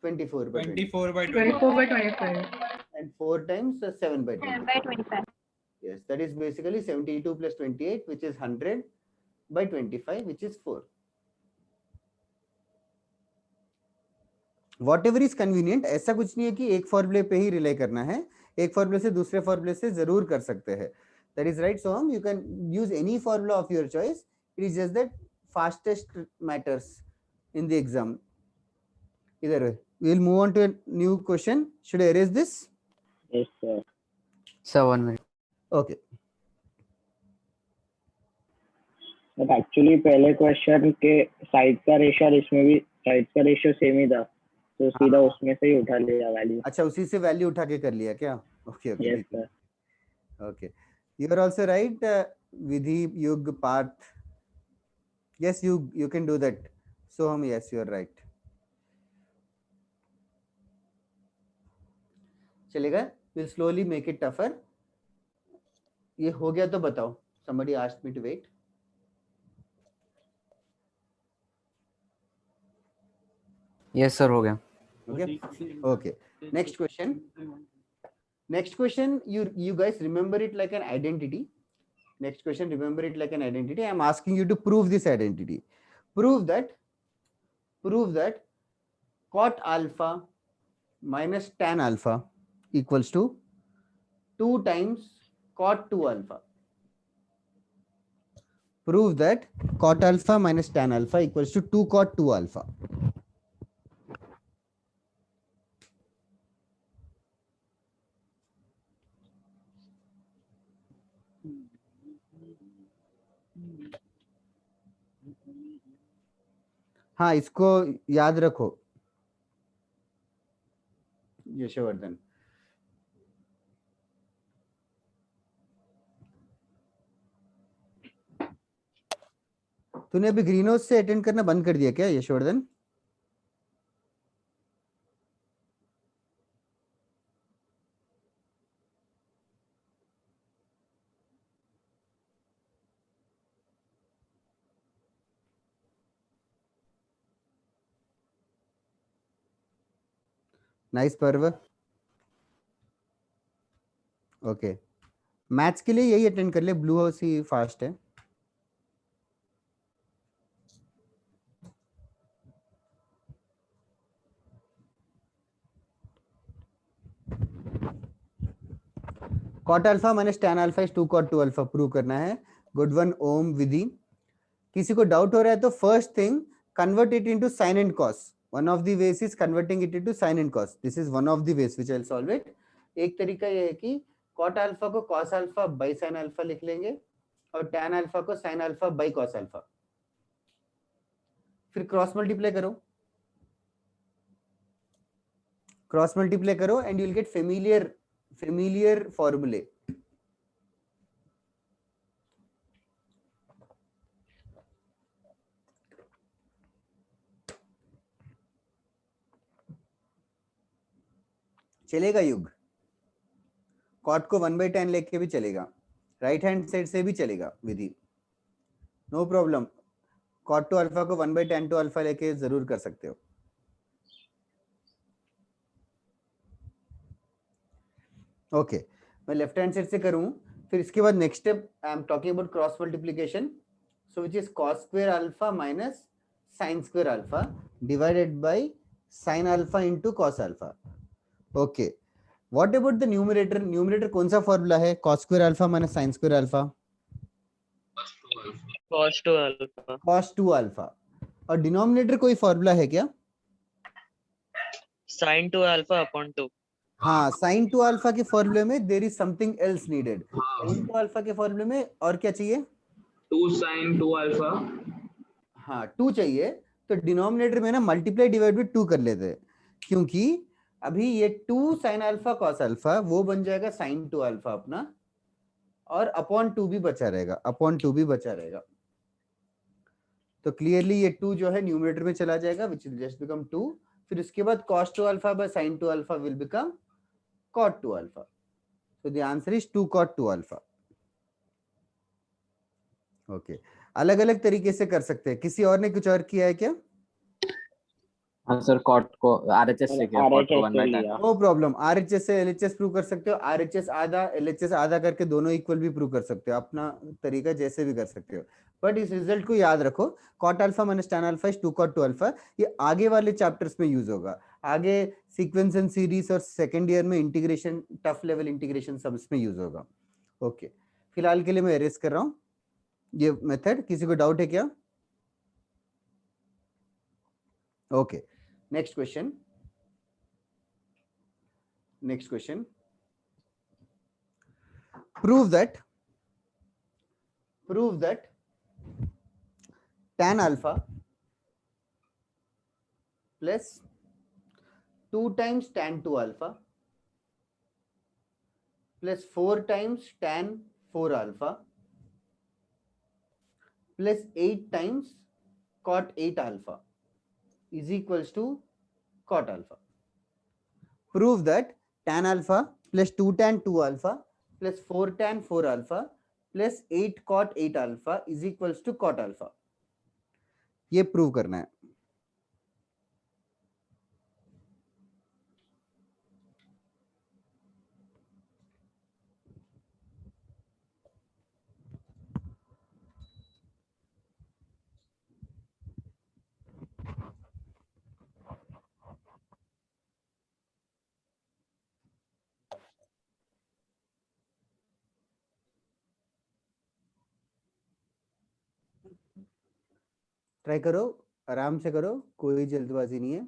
24/25. 24/25. And 4 times 7/25. 7/25. Yes, that is basically 72 plus 28, which is 100/25, which is 4. Whatever is convenient. ऐसा कुछ नहीं है कि एक फॉर्मूले पे ही रिले करना है. एक फॉर्मूले से दूसरे फॉर्मूले से जरूर कर सकते हैं. That is right, Soham. You can use any formula of your choice. It is just that fastest matters in the exam. Either way, we will move on to a new question. Should I erase this? Yes sir. Sir, 1 minute. Okay. But actually पहले question के side का ratio और इसमें भी side का ratio same ही था, तो सीधा उसमें से ही उठा लिया वैल्यू. अच्छा उसी से वैल्यू उठा के कर लिया क्या? Okay okay. Yes sir. Okay, you are also right. Vidhi, Yug, Parth. Yes, you can do that. Soham, yes, you are right. चलेगा. We'll slowly make it tougher. ये हो गया तो बताओ. Somebody asked me to wait. Yes sir, हो गया. Okay. Okay. Next question. Next question, you guys remember it like an identity. Next question, remember it like an identity. I am asking you to prove this identity. Prove that cot alpha minus tan alpha equals to 2 times cot 2 alpha. Prove that cot alpha minus tan alpha equals to 2 cot 2 alpha. हाँ इसको याद रखो यशवर्धन. तूने अभी green house से attend करना बंद कर दिया क्या Yashvardhan? Nice Parv. Okay, maths के लिए यही अटेंड कर ले, ब्लू हाउस ही फास्ट है. Cot alpha minus tan alpha is 2 cot 2 alpha prove करना है. Good one. ओम विधि. किसी को डाउट हो रहा है तो first thing, convert it into sine and cos. One of the ways is converting it into sine and cos. This is one of the ways which I will solve it. एक तरीका ये है कि cot alpha को cos alpha by sine alpha लिख लेंगे और tan alpha को sine alpha by cos alpha. फिर क्रॉस मल्टीप्लाई करो, क्रॉस मल्टीप्लाई करो and you will get familiar फॉर्मूले. चलेगा युग. कॉट को 1/10 लेके भी चलेगा, राइट हैंड साइड से भी चलेगा Vidhi, no problem. Cot two alpha को 1/10 टू अल्फा लेके जरूर कर सकते हो. ओके, मैं लेफ्ट हैंड साइड से करूं. फिर इसके बाद next step I am talking about cross multiplication. So which is cos square alpha minus sine square alpha divided by sine alpha into cos alpha. Okay, what about the numerator? Numerator कौन सा formula है? cos square alpha minus sin square alpha. cos 2 alpha. cos 2 alpha. और denominator कोई formula है क्या? sin 2 alpha upon 2. हाँ, sin 2 alpha के फॉर्मूले में there is something else needed. sin 2 alpha के फॉर्मूले में और क्या चाहिए? 2 sin 2 अल्फा. हाँ, 2 चाहिए. तो डिनोमिनेटर में ना मल्टीप्लाई डिवाइड बाय 2 कर लेते हैं, क्योंकि अभी ये 2 sin अल्फा cos अल्फा वो बन जाएगा sin 2 अल्फा अपना, और अपॉन 2 भी बचा रहेगा, अपॉन 2 भी बचा रहेगा. तो क्लियरली ये 2 जो है न्यूमरेटर में चला जाएगा विच विल जस्ट बिकम 2. फिर उसके बाद cos 2 alpha by sin 2 alpha will become cot 2 alpha. So the answer is 2 cot 2 alpha. Okay, अलग अलग तरीके से कर सकते हैं. किसी और ने कुछ और किया है क्या? हाँ सर, कॉट को आरएचएस से किया, कॉट को 1/10. No problem. आरएचएस से एलएचएस प्रूव कर सकते हो. आरएचएस आधा एलएचएस आधा करके दोनों इक्वल भी प्रूव कर सकते हो. अपना तरीका जैसे भी कर सकते हो, बट इस रिजल्ट को याद रखो. Cot alpha minus tan alpha is 2 cot 2 alpha. ये आगे वाले चैप्टर्स में यूज होगा. आगे सीक्वेंस एंड सीरीज और सेकंड ईयर में इंटीग्रेशन, टफ लेवल इंटीग्रेशन सब इसमें यूज होगा. ओके, फिलहाल के लिए मैं एरेज कर रहा हूँ ये मेथड. किसी को डाउट है क्या? Okay, next question. Prove that tan alpha plus 2 times tan 2 alpha plus 4 times tan 4 alpha plus 8 times cot 8 alpha is equals to cot alpha. Prove that tan alpha plus 2 tan 2 alpha plus 4 tan 4 alpha plus 8 cot 8 alpha is equals to cot alpha. ये prove करना है. Try करो, आराम से करो, कोई जल्दबाजी नहीं है.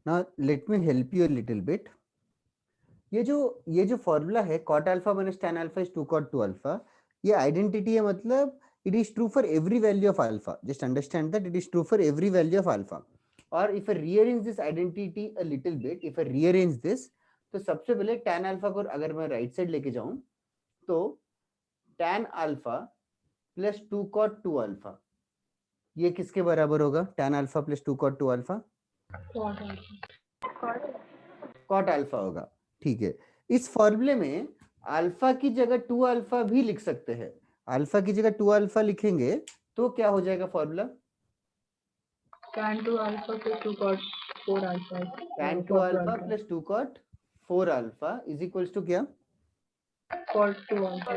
Now let me help you a little bit. ये जो फॉर्मूला है cot alpha minus tan alpha is 2 cot 2 alpha, ये आइडेंटिटी है, मतलब it is true for every value of alpha. Just understand that it is true for every value of alpha. और if I rearrange this identity a little bit, if I rearrange this, तो सबसे पहले tan alpha को अगर मैं right side लेके जाऊं तो tan alpha plus 2 cot 2 alpha, ये किसके बराबर होगा? tan alpha plus 2 cot 2 alpha cot alpha होगा. ठीक है, इस फॉर्मूले में अल्फा की जगह 2 अल्फा भी लिख सकते हैं. अल्फा की जगह 2 अल्फा लिखेंगे तो क्या हो जाएगा formula? tan 2 alpha plus 2 cot 4 alpha. tan 2 alpha plus 2 cot 4 alpha is equals to क्या? cot 2 alpha.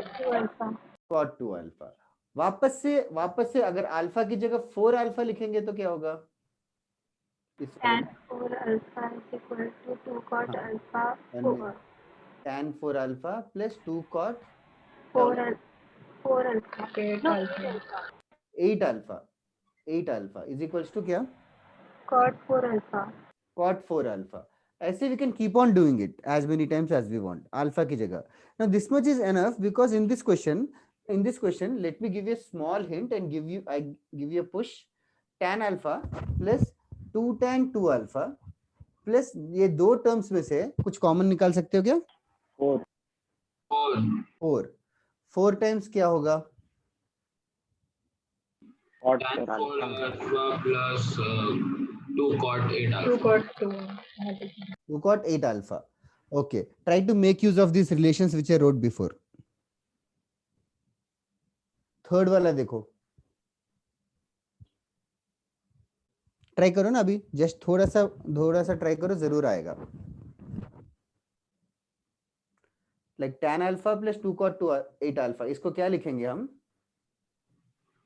cot 2 alpha. वापस से अगर अल्फा की जगह 4 अल्फा लिखेंगे तो क्या होगा? tan 4 alpha is equal to 2 cot alpha 4. tan 4 alpha plus 2 cot 4 alpha 8 alpha is equals to क्या? cot 4 alpha. cot 4 alpha. ऐसे we can keep on doing it as many times as we want. Alpha की जगह. Now this much is enough because in this question let me give you a small hint and give you a push. tan alpha plus 2 tan 2 alpha plus ये दो terms में से कुछ common निकाल सकते हो क्या? 4 टाइम्स क्या होगा? tan 4 alpha plus 2 cot 8 alpha. 2 cot 8 alpha. Okay, try to make use of these relations which I wrote before. Third वाला देखो, ट्राई करो ना, अभी जस्ट थोड़ा सा ट्राई करो, जरूर आएगा. Like tan alpha plus 2 cot 8 alpha, इसको क्या लिखेंगे हम?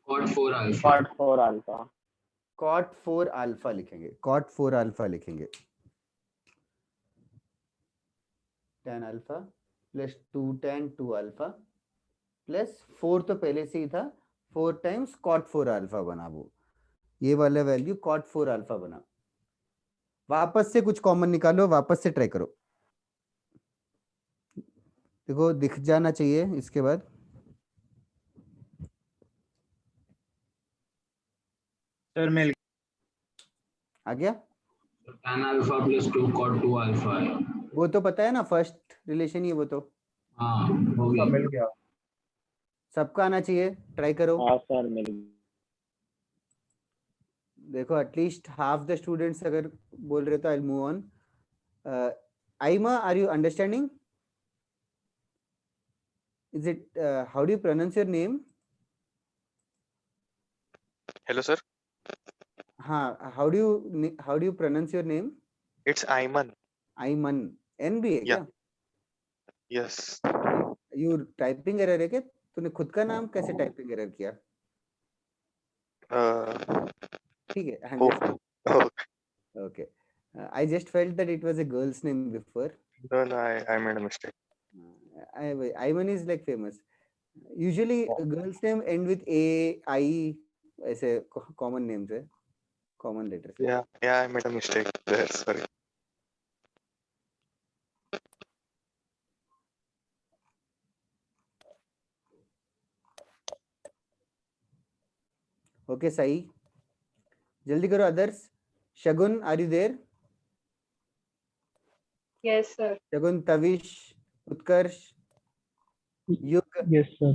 cot 4 alpha. cot 4 alpha लिखेंगे. cot 4 alpha लिखेंगे. tan alpha plus 2 tan 2 alpha plus 4 तो पहले से ही था, 4 टाइम्स cot 4 alpha बना, वो ये वाला वैल्यू cot 4 alpha बना. वापस से कुछ कॉमन निकालो, वापस से ट्राई करो, देखो दिख जाना चाहिए. इसके बाद सर मिल आ गया. tan alpha plus 2 cot 2 alpha है. वो तो पता है ना, फर्स्ट रिलेशन ही वो तो. हाँ हो गया, मिल गया. सबका आना चाहिए, ट्राई करो. हाँ सर मिल गया. देखो एटलीस्ट हाफ द स्टूडेंट्स अगर बोल रहे तो I will move on. Aima, are you understanding? Is it how do you pronounce your name? Hello, sir. हाँ, how do you pronounce your name? It's Ayman. Ayman. N भी है क्या? Yes. You typing error है क्या? तूने खुद का नाम कैसे टाइपिंग एरर किया? ठीक है. Okay. I just felt that it was a girl's name before. No, I made a mistake. Ayman is like famous. Usually girls name end with A, I, ऐसे common names है, common letters. Yeah, I made a mistake there. Sorry. Okay, Sai. जल्दी करो others. Shagun, are you there? Yes, sir. Shagun, Tavish, Utkarsh, Yug. Yes, sir.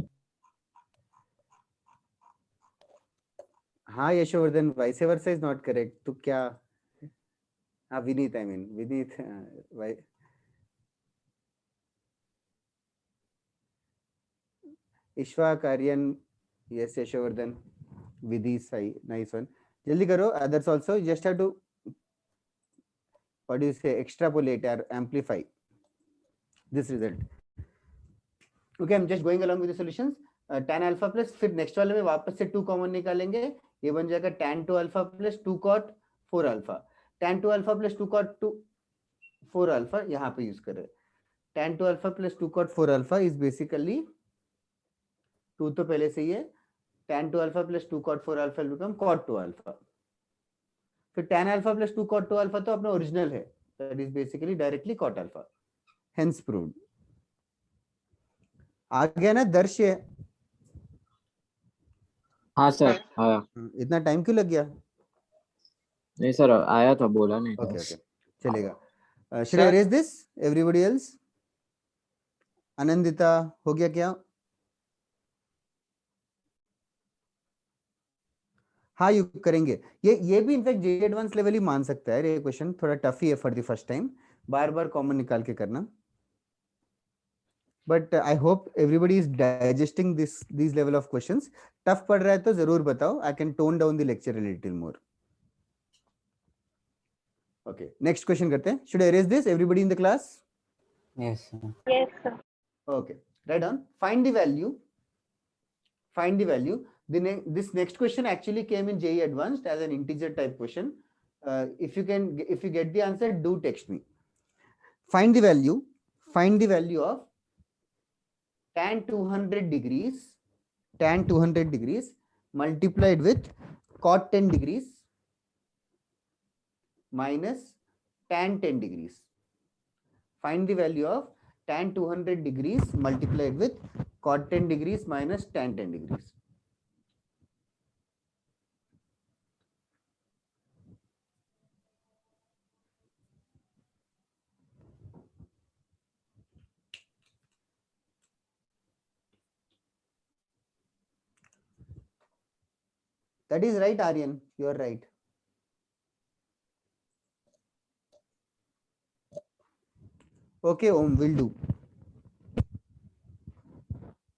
हाँ Yashovardhan, vice versa is not correct. तो क्या? हाँ Vineet, I mean Vineet. Ishwak, Aryan, yes, Yashovardhan, Vidhi, Sai, nice one. जल्दी करो, others also. You just have to, what do you say, extrapolate or amplify this result. Okay, I'm just going along with the solutions. Tan alpha plus, फिर next वाले में वापस से 2 common निकालेंगे, ये बन जाएगा tan 2 alpha plus 2 cot 4 alpha. tan 2 alpha plus 2 cot 4 alpha यहाँ पे यूज करें. tan 2 alpha plus 2 cot 4 alpha is basically 2 तो पहले से ही है. tan 2 alpha plus 2 cot 4 alpha will become cot 2 alpha. फिर tan alpha plus 2 cot 2 alpha तो अपना ओरिजिनल है, that is basically directly cot alpha, hence proved. आ गया ना दर्श? ये हाँ सर आया। इतना टाइम क्यों लग गया? नहीं सर आया था, बोला नहीं था। ओके ओके चलेगा. Should I erase this? Everybody else? Anandita हो गया क्या? हाँ यू करेंगे. ये भी इनफैक्ट जे एडवांस लेवल ही मान सकता है. ये क्वेश्चन थोड़ा टफ ही है for the first time, bar bar common निकाल के करना. But I hope everybody is digesting this level of questions. Tough पड़ रहा है तो जरूर बताओ. I can tone down the lecture a little more. Okay next question करते हैं. Should I erase this everybody in the class? Yes, sir. Yes, sir. Okay, write down. Find the value. Find the value. This next question actually came in JEE Advanced as an integer type question. If you get the answer, do text me. Find the value. Find the value of tan 200 degrees. Tan 200 degrees multiplied with cot 10 degrees minus tan 10 degrees. Find the value of tan 200 degrees multiplied with cot 10 degrees minus tan 10 degrees. That is right, Aryan. You are right. Okay, Om, will do.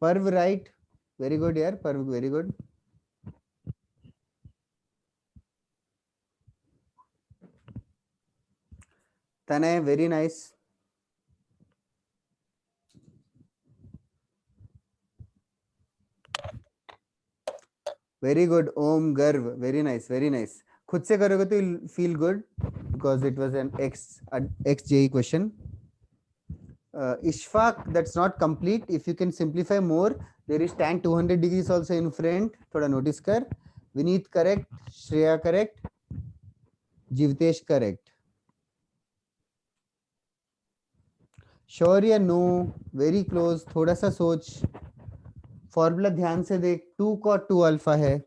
Parv, right. Very good, yaar. Parv, very good. Tanay, very nice. Very good. Om, Garv, very nice, very nice. खुद से करोगे तो you'll feel good because it was an XJE question. Ishfaq, that's not complete. If you can simplify more, there is tan 200 degrees also in front. थोड़ा notice कर. Vineet correct, Shreya correct, Jivtesh correct. शौर्य no, very close. थोड़ा सा सोच, formula ध्यान से देख. 2 cot 2 alpha है.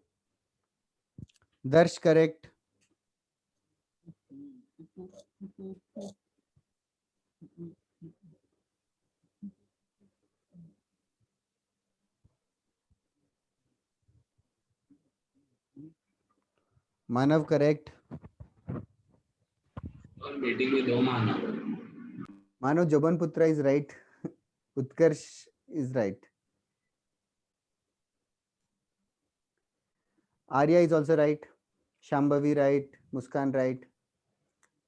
Darsh correct. Manav correct. और मीटिंग में 2 माना. Manav Jabanputra is right. Utkarsh is right. Arya is also right. Shambhavi right. Muskan right.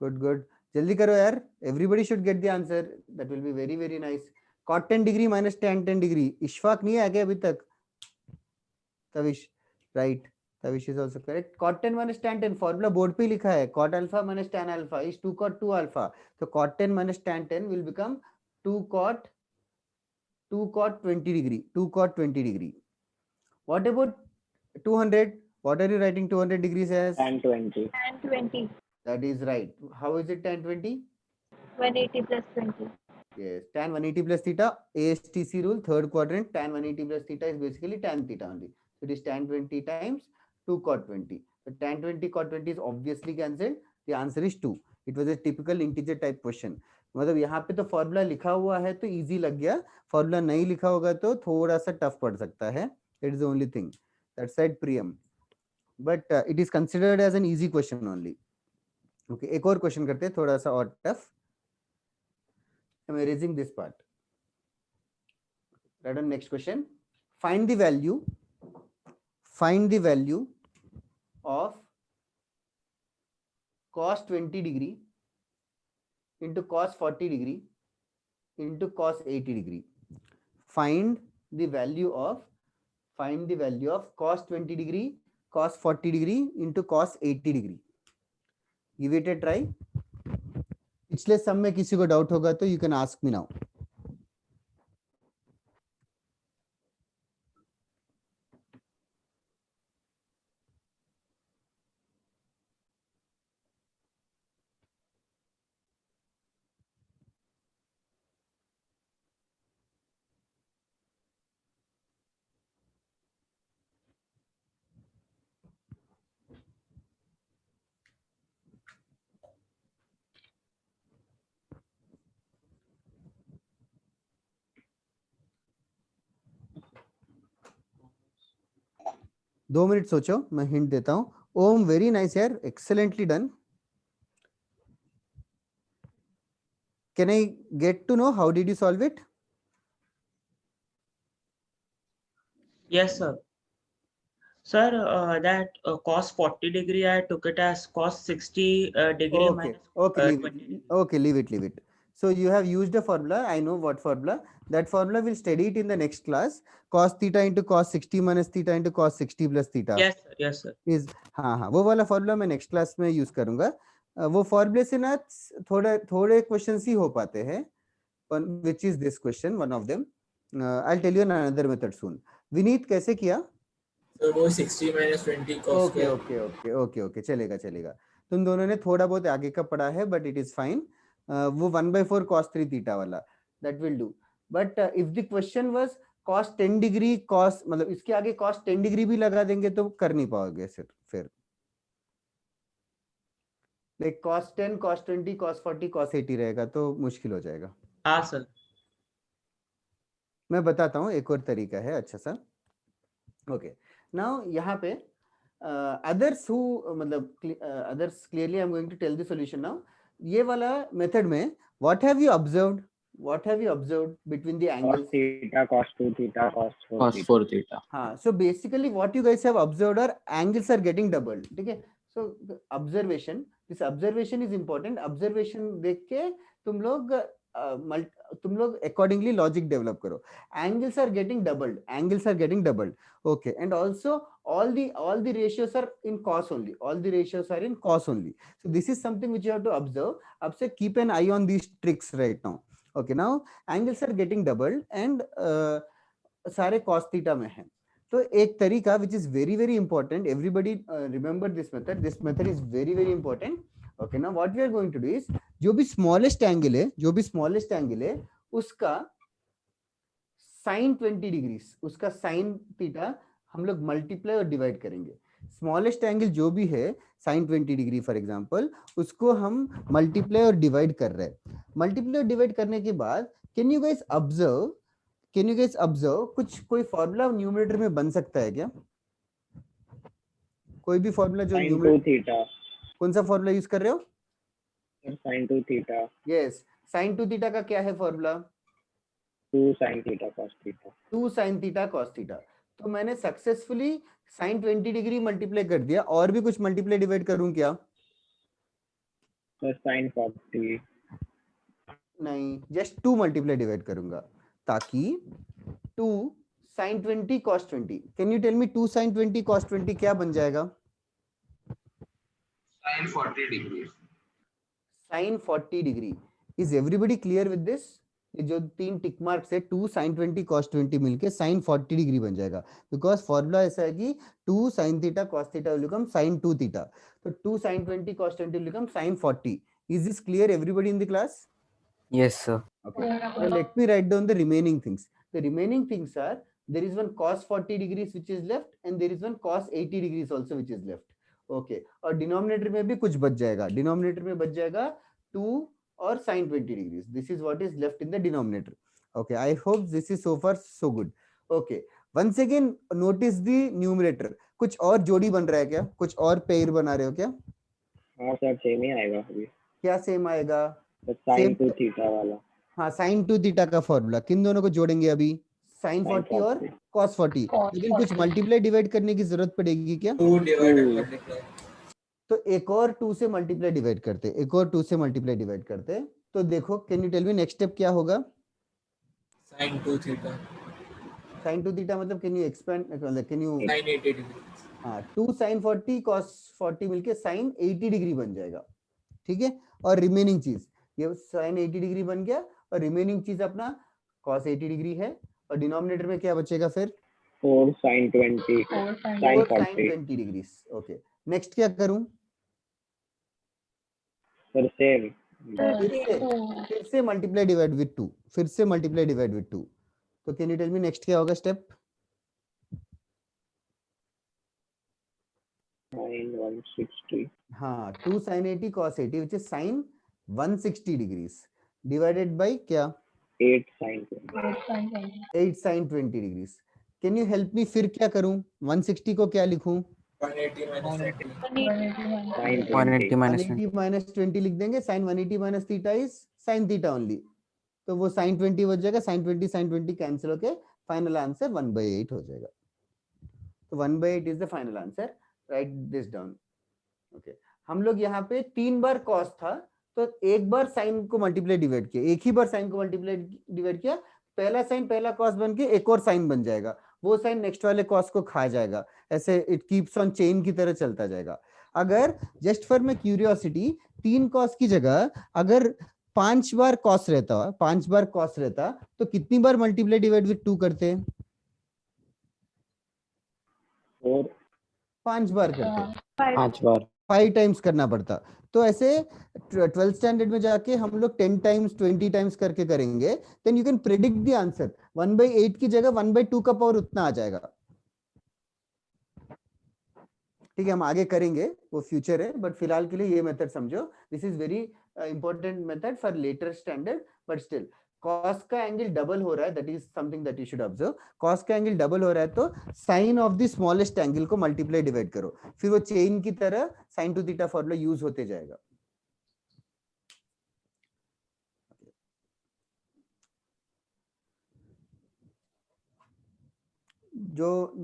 Good good. जल्दी करो यार. Everybody should get the answer. That will be very very nice. cot 10 degree minus tan 10 degree. Ishfaq नहीं है क्या अभी तक? Tavish right. Tavish is also correct. cot 10 minus tan 10 formula board पे लिखा है. cot alpha minus tan alpha is 2 cot 2 alpha. तो cot 10 minus tan 10 will become 2 cot 20 degree. 2 cot 20 degree. What about 200? What are you writing 200 degrees as? tan 20. Tan 20. That is right. How is it tan 20? 180 plus 20. Yes, tan 180 plus theta. ASTC rule, third quadrant. Tan 180 plus theta is basically tan theta only. So it is tan 20 times 2 cot 20. So tan 20 cot 20 is obviously cancelled. The answer is 2. It was a typical integer type question. मतलब यहाँ पे तो formula लिखा हुआ है तो easy लग गया. फॉर्मूला नहीं लिखा होगा तो थोड़ा सा टफ पड़ सकता है. It is the only thing. That said Priyam. But it is considered as an easy question only. Okay, एक और क्वेश्चन करते हैं थोड़ा सा और tough. I'm erasing this part. Right on, next question. Find the value of cos 20 degree into cos 40 degree into cos 80 degree. Find the value of cos 20 degree, cos 40 degree into cos 80 degree. Give it a try. पिछले सम में किसी को doubt होगा तो you can ask me now. 2 minute सोचो, मैं hint देता हूँ. ओम, वेरी नाइस यार, excellently done. Can I get to know how did you solve it? Yes, sir. Sir, that cos 40 degree, I took it as cos 60 degree Okay, minus okay, leave 20 it. degree. Okay, leave it. So you have used a formula. I know what formula. That formula will study it in the next class. Cos theta into cos 60 minus theta into cos 60 plus theta. Yes, sir. Yes, sir. Is हाँ, वो वाला formula मैं next class में use करूंगा. वो फॉर्मूले से ना थोड़े क्वेश्चंस ही हो पाते हैं. Which is this question, one of them. I'll tell you another method soon. Vineet कैसे किया? So वो 60 minus 20 cos square. ओके, चलेगा. तुम दोनों ने थोड़ा बहुत आगे का पढ़ा है, बट इट इज फाइन. वो 1/4 cos 3 थीटा वाला, that will do. But if the question was cos 10 degree cos, मतलब इसके आगे cos 10 डिग्री भी लगा देंगे तो कर नहीं पाओगे फिर. Like cos 10, cos 20, cos 40, cos 80 रहेगा तो मुश्किल हो जाएगा. हाँ सर. मैं बताता हूँ, एक और तरीका है अच्छा सा. ओके, नाउ यहाँ पे others clearly I'm going to tell the solution now. ये वाला मेथड में what have you observed between the angles? Cos theta, cos 2 theta, cos 4 cos 4 theta. हाँ, so basically what you guys have observed are angles are getting doubled. ठीक है. So the observation, this observation is important. Observation देख के तुम लोग accordingly logic develop करो. Angles are getting doubled. Okay, and also all the ratios are in cos only. So this is something which you have to observe. अब से keep an eye on these tricks right now. Okay, now angles are getting doubled and सारे cos theta में हैं. तो एक तरीका which is very very important, everybody remember this method is very very important. Okay, now what we are going to do is जो भी smallest angle है उसका sin 20 degrees, उसका sin theta हम लोग मल्टीप्लाई और डिवाइड करेंगे. स्मॉलेस्ट एंगल जो भी है sin 20 डिग्री फॉर एग्जांपल, उसको हम मल्टीप्लाई और डिवाइड कर रहे हैं. मल्टीप्लाई और डिवाइड करने के बाद कैन यू गाइस ऑब्जर्व कोई फॉर्मूला न्यूमरेटर में बन सकता है क्या? कोई भी फॉर्मूला जो न्यूमरेटर, कौन सा फॉर्मूला यूज कर रहे हो? sin 2 theta. Yes, sin 2 theta का क्या है formula? 2 sin theta cos theta. 2 sin theta cos theta. तो मैंने सक्सेसफुली sin 20 डिग्री मल्टीप्लाई कर दिया. और भी कुछ मल्टीप्लाई डिवाइड करूं क्या? तो sin 40. नहीं, जस्ट 2 मल्टीप्लाई डिवाइड करूंगा ताकि 2 sin 20 cos 20. Can you tell me 2 sin 20 cos 20 क्या बन जाएगा? Sin 40 degrees. sin 40 degree. Is everybody clear with this? ये जो 3 टिक मार्क्स है 2 sin 20 cos 20 मिलके sin 40 डिग्री बन जाएगा. बिकॉज फॉर्मूला ऐसा है कि 2 sin theta cos theta will become sin 2 theta. तो 2 sin 20 cos 20 will become sin 40. Is this clear everybody in the class? Yes, sir. Okay. Now let me write down the remaining things. The remaining things are, there is one cos 40 degrees which is left and there is one cos 80 degrees also which is left. Okay. और denominator में भी कुछ बच जाएगा. Denominator में बच जाएगा 2 और sin 20 degrees. This is what is left in the denominator. Okay, I hope this is so far so good. Okay, once again notice the numerator. कुछ और जोड़ी बन रहा है क्या? कुछ और पेयर बना रहे हो क्या? हाँ सर, सेम ही आएगा अभी. क्या सेम आएगा? sin 2 थीटा वाला. हाँ, sin 2 थीटा का फॉर्मूला किन दोनों को जोड़ेंगे अभी? sin 40 और cos 40. लेकिन कुछ मल्टीप्लाई डिवाइड करने की जरूरत पड़ेगी क्या? 2 divided multiply. तो एक और 2 से मल्टीप्लाई डिवाइड करते. तो देखो, can you tell me next step क्या होगा? sin 2 theta. sin 2 थीटा मतलब can you expand, can you sin 80 degree. हाँ, 2 sin 40 cos 40 मिलके sin 80 डिग्री बन जाएगा. ठीक है. और रिमेनिंग चीज ये sin 80 डिग्री बन गया और रिमेनिंग चीज अपना cos 80 डिग्री है. और डिनोमिनेटर में क्या बचेगा फिर? 4 sin 20 sin 40 degree. Okay, next क्या करूं? Sir same. फिर से मल्टीप्लाई डिवाइड विद 2. तो can you tell me next क्या होगा स्टेप? sin 160. हाँ, 2 sin 80 cos 80 which is sin 160 degrees divided by क्या? 8 sin 20. 8 sin 20 degrees. Can you help me? फिर क्या करूं? 160 को क्या लिखूं? 180 minus 20. 180 minus 180 minus 20 लिख देंगे. sin 180 minus theta is sin theta only. तो वो sin 20 हो जाएगा. sin 20 कैंसिल होके फाइनल आंसर 1/8 हो जाएगा. तो 1/8 is the final answer. Right this down. Okay, हम लोग यहाँ पे 3 बार cos था, तो एक बार sin को मल्टीप्लाई डिवाइड किया, एक ही बार sin को मल्टीप्लाई डिवाइड किया, पहला sin पहला cos बन के एक और sin बन जाएगा, वो sin नेक्स्ट वाले cos को खा जाएगा. ऐसे इट कीप्स ऑन चेन की तरह चलता जाएगा. अगर just for my curiosity 3 cos की जगह अगर 5 बार cos रहता तो कितनी बार मल्टीप्लाई डिवाइड विद 2 करते हैं? 5 बार करते. 5 बार 5 टाइम्स करना पड़ता. तो ऐसे 12th स्टैंडर्ड में जाके हम लोग 10 टाइम्स 20 टाइम्स करके करेंगे. Then you can predict the answer. 1/8 की जगह 1/2 का पावर उतना आ जाएगा. ठीक है, हम आगे करेंगे, वो फ्यूचर है, बट फिलहाल के लिए ये मेथड समझो. This is very important method for later standard. But still cos का एंगल डबल हो रहा है, that is something that you should observe. cos का एंगल डबल हो रहा है तो sin of the smallest angle को मल्टीप्लाई डिवाइड करो, फिर वो चेन की तरह sin to theta formula use होते जाएगा.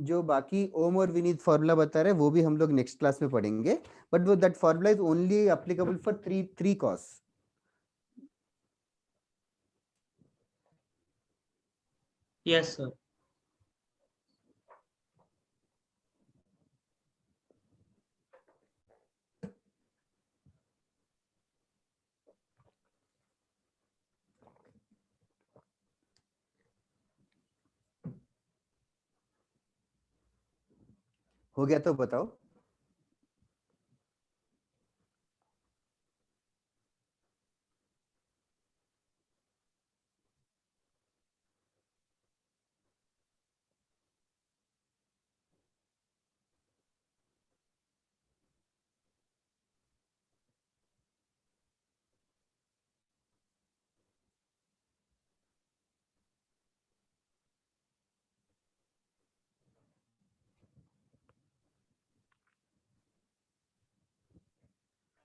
जो बाकी ओम और विनीत फॉर्मूला बता रहे हैं वो भी हम लोग नेक्स्ट क्लास में पढ़ेंगे, बट वो that formula is only applicable for 3 cos. Yes, sir. हो गया तो बताओ.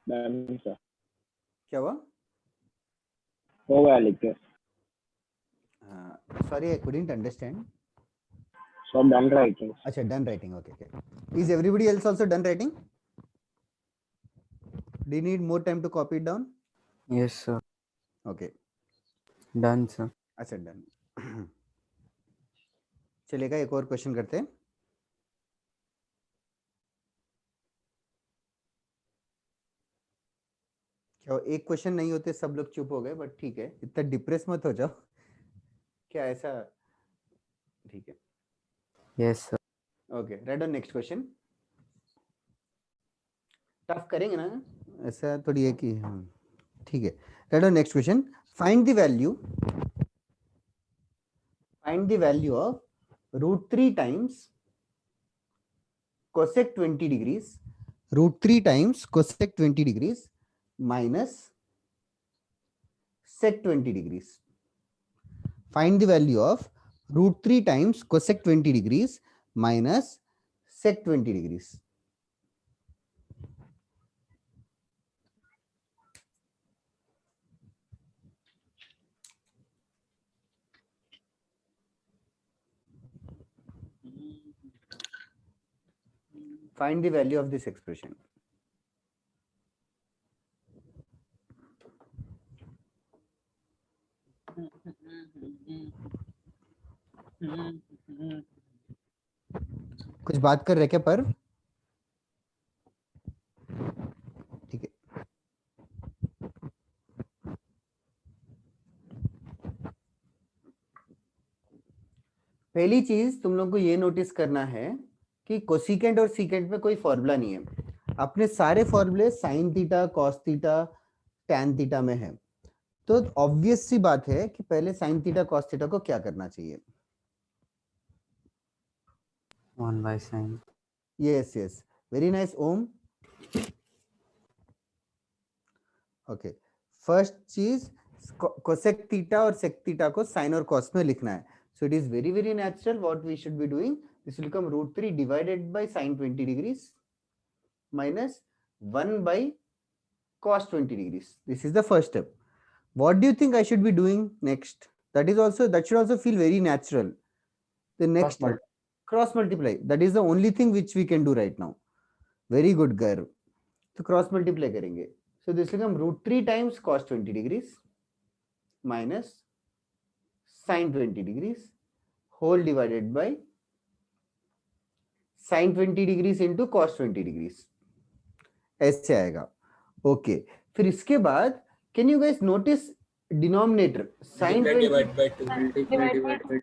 क्या हुआ? हो गया लिख के. Sorry, I couldn't understand. So done writing. अच्छा, done writing. Okay. Is everybody else also done writing? Do you need more time to copy it down? Yes, sir. Okay. Done, sir. अच्छा, done. चलेगा, एक और question करते हैं. क्या एक question नहीं होते सब लोग चुप हो गए? बट ठीक है, इतना डिप्रेस मत हो जाओ. क्या ऐसा? ठीक है. Yes, sir. Okay, right on next question. Tough करेंगे ना, ऐसा थोड़ी है कि ठीक है. Right on next question. Find the value of √3 times cosec 20 degrees, √3 times cosec 20 degrees minus sec 20 degrees. Find the value of √3 times cosec 20 degrees minus sec 20 degrees. Find the value of this expression. कुछ बात कर रहे क्या पर? ठीक है. पहली चीज तुम लोग को ये नोटिस करना है कि कोसिकेंट और सीकेंट में कोई फॉर्मूला नहीं है. अपने सारे फॉर्मूले sine theta, cos theta, tan theta में है. तो ऑब्वियस सी बात है कि पहले साइन थीटा कॉस थीटा को क्या करना चाहिए? 1/sin. Yes, very nice, Om. Okay, first चीज कोसेक थीटा और सेक थीटा को साइन और कॉस में लिखना है. So it is very, very natural. What we should be doing, this will become root 3 divided by sine 20 degrees minus 1 by cos 20 degrees. This is the first step. What do you think I should be doing next? That should also feel very natural. The next step, cross multiply. That is the only thing which we can do right now. Very good, Garv. So cross multiply करेंगे. So this will become root 3 times cos 20 degrees minus sine 20 degrees whole divided by sine 20 degrees into cos 20 degrees. ऐसे आएगा. Okay. फिर इसके बाद can you guys notice denominator sine 20 divided by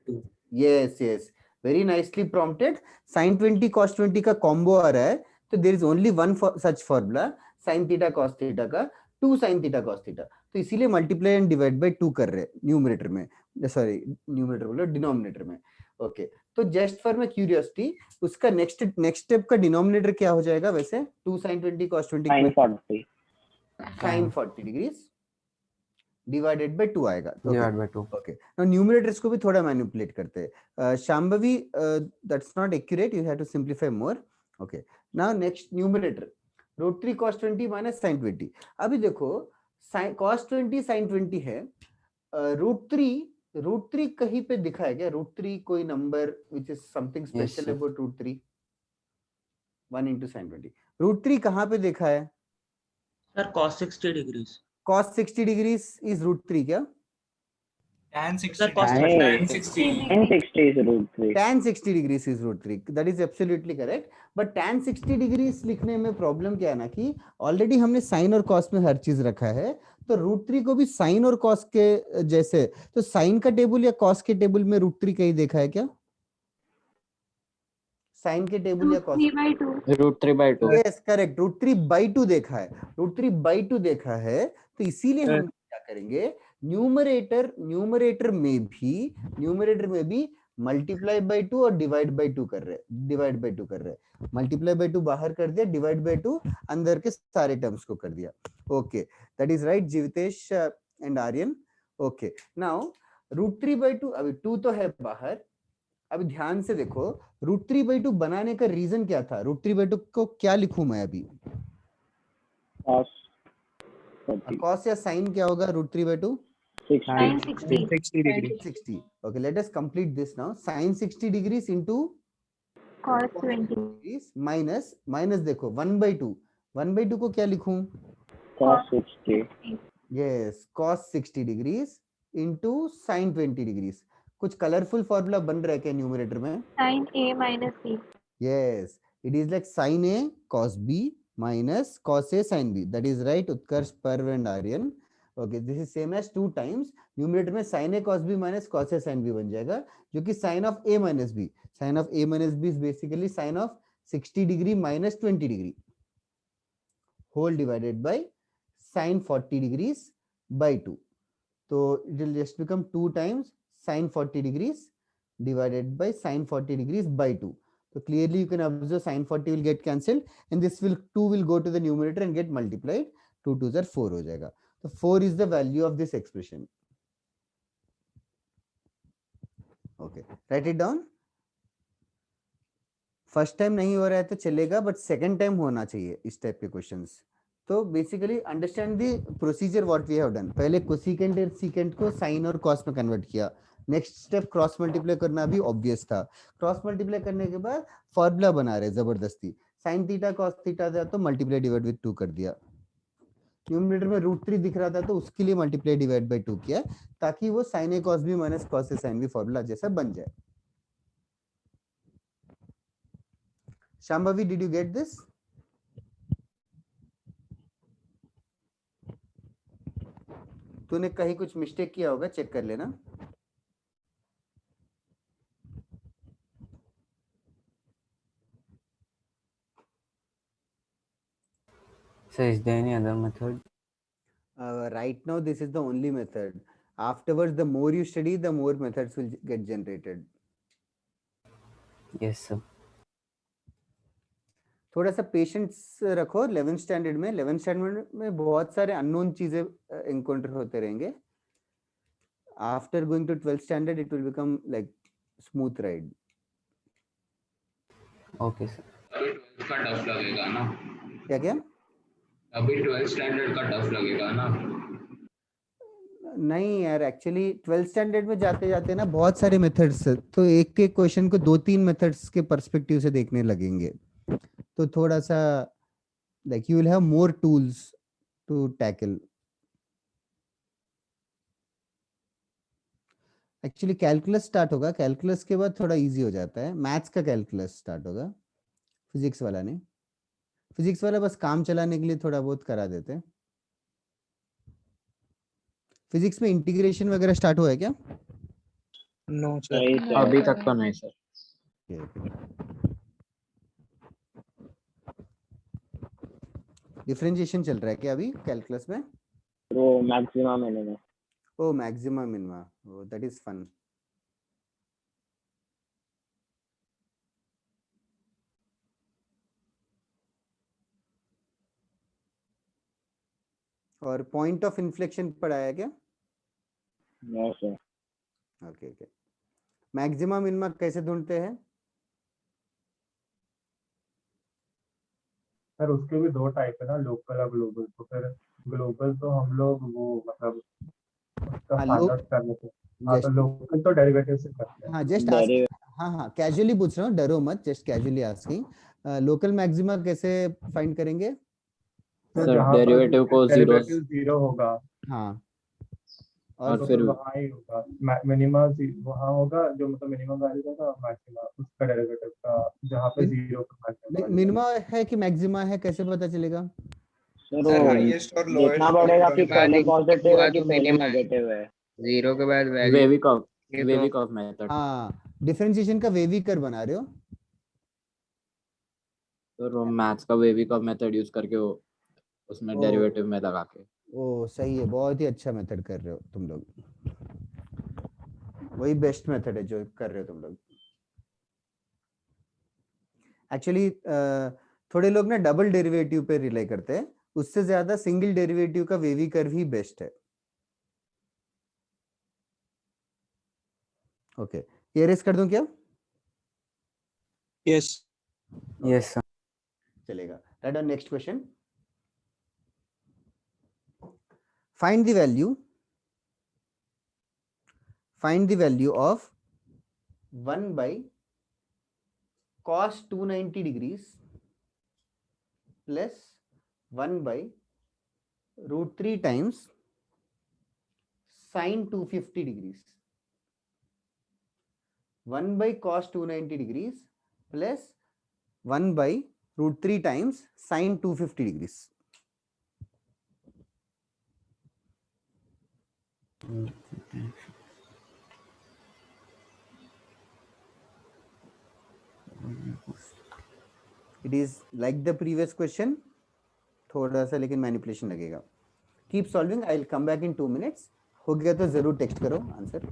2. Yes, yes. Very nicely prompted. Sin 20 cos 20 का combo आ रहा है. तो there is only one such formula sin theta cos theta का 2 sin theta cos theta. तो इसीलिए multiply and divide by 2 कर रहे हैं न्यूमरेटर में. सॉरी न्यूमरेटर बोलो डिनोमिनेटर में. ओके. तो जस्ट फॉर माय क्यूरियोसिटी उसका नेक्स्ट स्टेप का डिनोमिनेटर क्या हो जाएगा वैसे? 2 sin 20 cos 20 sin 40 degrees divided by 2 आएगा. Divided by 2. Okay. Now numerators को भी थोड़ा मैनिपुलेट करते हैं. Shambhavi, that's not accurate. You have to simplify more. Okay. Now next numerator root 3 cos 20 minus sin 20. अभी देखो cos 20 sin 20 है. root 3 कहीं पे दिखा है क्या? root 3 कोई number which is something special Yes, about root 3? 1 into sin 20. root 3 कहाँ पे देखा है? Sir, cos 60 degrees. Cos 60 degrees is root 3 क्या? Tan 60. Sir, cos Tan 60. Tan 60 is root 3. Tan 60 degrees is root 3. That is absolutely correct. But tan 60 degrees लिखने में problem क्या है ना कि ऑलरेडी हमने साइन और कॉस में हर चीज रखा है. तो रूट 3 को भी साइन और कॉस के जैसे, तो साइन का टेबल या कॉस के टेबल में रूट 3 कहीं देखा है क्या? साइन के टेबल या cos? Root 3 by 2. Yes correct. Root 3 by 2 देखा है. रूट 3 by 2 देखा है. तो इसीलिए हम क्या करेंगे, न्यूमरेटर में भी मल्टीप्लाई बाय 2 और डिवाइड बाय 2 कर रहे हैं. मल्टीप्लाई बाय 2 बाहर कर दिया, डिवाइड बाय 2 अंदर के सारे टर्म्स को कर दिया. Okay, that is right Jeevitesh and Aryan. Okay, now root 3 by 2, अभी 2 तो है बाहर. अभी ध्यान से देखो, रूट 3 by 2 बनाने का रीजन क्या था? रूट 3 by 2 को क्या लिखूं मैं अभी? कॉस या साइन क्या होगा root 3 by 2? 60 degree. 60. Okay, let us complete this now. Sin 60 degrees into cos 20 degrees minus देखो 1 by 2. 1 by 2 को क्या लिखूं? Cos 60. Yes, cos 60 degrees into sin 20 degrees. कुछ कलरफुल फॉर्मूला बन रहा है क्या न्यूमरेटर में? sin a minus b. Yes, it is like sin a cos b minus cos a sin b. That is right, Utkarsh, Parv and Aryan. Okay, this is same as 2 times numerator में sin a cos b minus cos a sin b बन जाएगा, जो कि sin of a minus b. Sin of a minus b is basically sin of 60 degree minus 20 degree whole divided by sin 40 degrees by 2. So it will just become 2 times sin 40 degrees divided by sin 40 degrees by 2. So clearly you can observe sin 40 will get cancelled and this 2 will go to the numerator and get multiplied. 2 2s are 4 हो जाएगा. So 4 is the value of this expression. Okay, write it down. First time नहीं हो रहा है तो चलेगा, but second time होना चाहिए इस टाइप के क्वेश्चंस. तो basically understand the procedure what we have done. पहले कोसेकेंट और सीकेंट को साइन और कॉस में कन्वर्ट किया. नेक्स्ट स्टेप क्रॉस मल्टीप्लाई करना भी ऑब्वियस था. क्रॉस मल्टीप्लाई करने के बाद फॉर्मूला बना रहे जबरदस्ती. साइन थीटा कॉस थीटा था तो मल्टीप्लाई डिवाइड विद 2 कर दिया. न्यूमरेटर में रूट 3 दिख रहा था तो उसके लिए मल्टीप्लाई डिवाइड बाय 2 किया, ताकि वो sign a cos B minus cos A sine B formula जैसा बन जाए. Shambhavi, did you get this? तूने कहीं कुछ मिस्टेक किया होगा, चेक कर लेना. So is there any other method? Right now this is the only method. Afterwards, the more you study, the more methods will get generated. Yes sir. थोड़ा सा patience रखो. 11th स्टैंडर्ड में बहुत सारे अननोन चीजें encounter होते रहेंगे. After going to 12th standard it will become like smooth ride. Okay sir. अभी 12th का टफ लगेगा ना? क्या क्या? अभी 12th स्टैंडर्ड का टफ लगेगा ना? नहीं यार, एक्चुअली 12th स्टैंडर्ड में जाते जाते ना बहुत सारे मेथड्स, तो एक एक क्वेश्चन को 2-3 मेथड्स के पर्सपेक्टिव से देखने लगेंगे, तो थोड़ा सा like you will have more tools to tackle. Actually calculus start होगा, कैलकुलस के बाद थोड़ा इजी हो जाता है, मैथ्स का कैलकुलस स्टार्ट होगा, फिजिक्स वाला नहीं। फिजिक्स वाला बस काम चलाने के लिए थोड़ा बहुत करा देते हैं। फिजिक्स में इंटीग्रेशन वगैरह स्टार्ट हुआ है क्या? नो नहीं सर, सर। अभी तक तो नहीं सर। डिफरेंशिएशन चल रहा है क्या अभी कैलकुलस में? वो maxima minimum. Oh maxima minima, oh that is fun. और पॉइंट ऑफ इन्फ्लेक्शन पढ़ाया क्या? No sir. Okay okay. Maxima minima कैसे ढूंढते हैं? सर उसके भी दो टाइप है ना, लोकल और ग्लोबल। तो फिर ग्लोबल तो हम लोग वो मतलब उसका हाँ फाइंड लोग आउट कर लेते हैं। हाँ, तो जस्ट, लोकल तो डेरिवेटिव से करते हैं। हाँ जस्ट आस्क, हाँ हाँ कैजुअली पूछ रहा हूँ, डरो मत, just casually asking. Local maxima कैसे फाइंड करेंगे? तो सर जहाँ पर डेरिवेटिव को जीरो, डेरिवेटिव जीरो होगा हाँ और तो फिर फिर वहाँ ही होगा मिनिमा, वहाँ होगा जो मतलब मिनिमम वैल्यू होगा, मैक्सिमा उसका डेरिवेटिव का जहाँ पे जीरो का मैक्सिमम वैल्यू मिनिमा है कि मैक्सिमा है, कैसे पता चलेगा? सर सर वो हाईएस्ट और देखना लोएस्ट पड़ेगा कि के बाद पहले पॉजिटिव है हुआ कि तो पहले मिनिमा है, नेगेटिव है। 0 के बाद वैल्यू वेविकॉफ ये तो वेविकॉफ मेथड। हाँ डिफरेंशिएशन का वेविकर बना रहे हो? तो वो मैथ्स का वेविकॉफ मेथड यूज करके वो उसमें डेरिवेटिव में लगा के। ओ सही है, बहुत ही अच्छा मेथड कर रहे हो तुम लोग, वही बेस्ट मेथड है जो कर रहे हो तुम लोग। एक्चुअली थोड़े लोग ना डबल डेरिवेटिव पे रिलाई करते हैं, उससे ज्यादा सिंगल डेरिवेटिव का वेवी कर्व ही बेस्ट है। ओके, ये रेस कर दूं क्या? Yes yes sir. चलेगा। Right on, next question. Find the value of 1 by cos 290 degrees plus 1 by root 3 times sin 250 degrees. 1 by cos 290 degrees plus 1 by root 3 times sin 250 degrees. It is like the previous question, थोड़ा सा लेकिन manipulation लगेगा। Keep solving, I will come back in 2 minutes। हो गया तो जरूर text करो answer.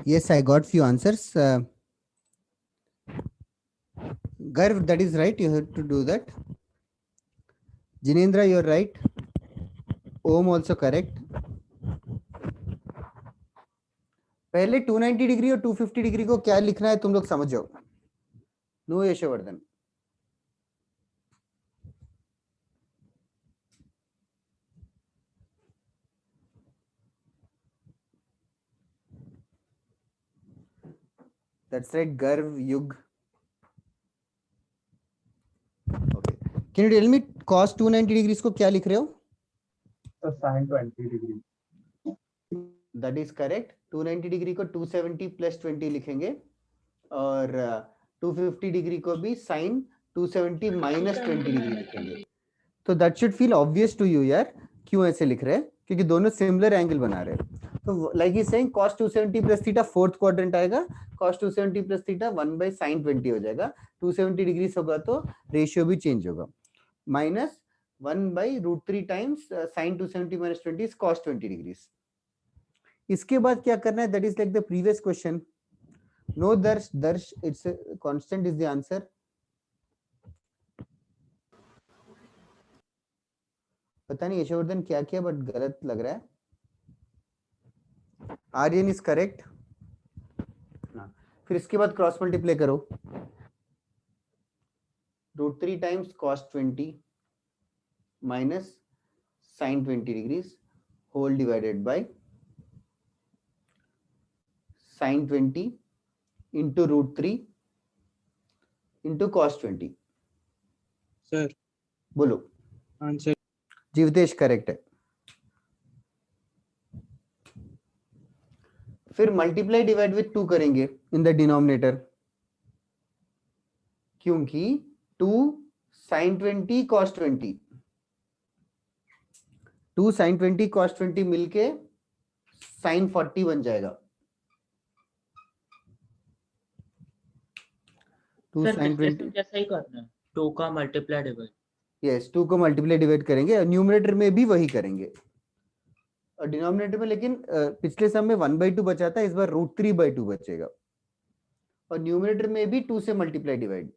Yes, I got few answers. Garv, that is right. You have to do that. Jinendra, you're right. Om also correct. पहले 290 degree और 250 degree को क्या लिखना है तुम लोग समझ जाओ. No Yashvardhan. That's right, Garv, Yug. Okay. Can you tell me cos 290 degrees को क्या लिख रहे हो? So sin 20 degree. That is correct. 290 degree को 270 प्लस 20 लिखेंगे और 250 डिग्री को भी sin 270 माइनस 20 डिग्री लिखेंगे. तो that should feel obvious to you यार, क्यों ऐसे लिख रहे हैं? क्योंकि दोनों सिमिलर एंगल बना रहे हैं. तो like he's saying cos 270 plus theta fourth quadrant आएगा, cos 270 plus theta 1 by sin 20 हो जाएगा. 270 डिग्रीज होगा तो रेशियो भी चेंज होगा. Minus 1 by √3 times sin 270 minus 20 is cos 20 degrees. इसके बाद क्या करना है? That is like the previous question. No Darsh, it's a constant is the answer. पता नहीं यशवर्धन क्या किया बट गलत लग रहा है. Aryan is correct. फिर इसके बाद क्रॉस मल्टीप्लाई करो. √3 times cos 20 minus sin 20 degrees whole divided by sin 20 into √3 into cos 20. Sir बोलो. आंसर जीवतेश करेक्ट है. फिर मल्टीप्लाई डिवाइड विथ 2 करेंगे इन द डिनोमिनेटर, क्योंकि 2 sin 20 cos 20, 2 sin 20 cos 20 मिलके sin 40 बन जाएगा. 2 सर sin 20 जैसा ही करना है, 2 का मल्टीप्लाई डिवाइड. यस 2 को मल्टीप्लाई डिवाइड करेंगे. न्यूमरेटर में भी वही करेंगे और डिनोमिनेटर में, लेकिन पिछले सम में 1/2 बचा था, इस बार √3/2 बचेगा. और न्यूमरेटर में भी 2 से multiply divide.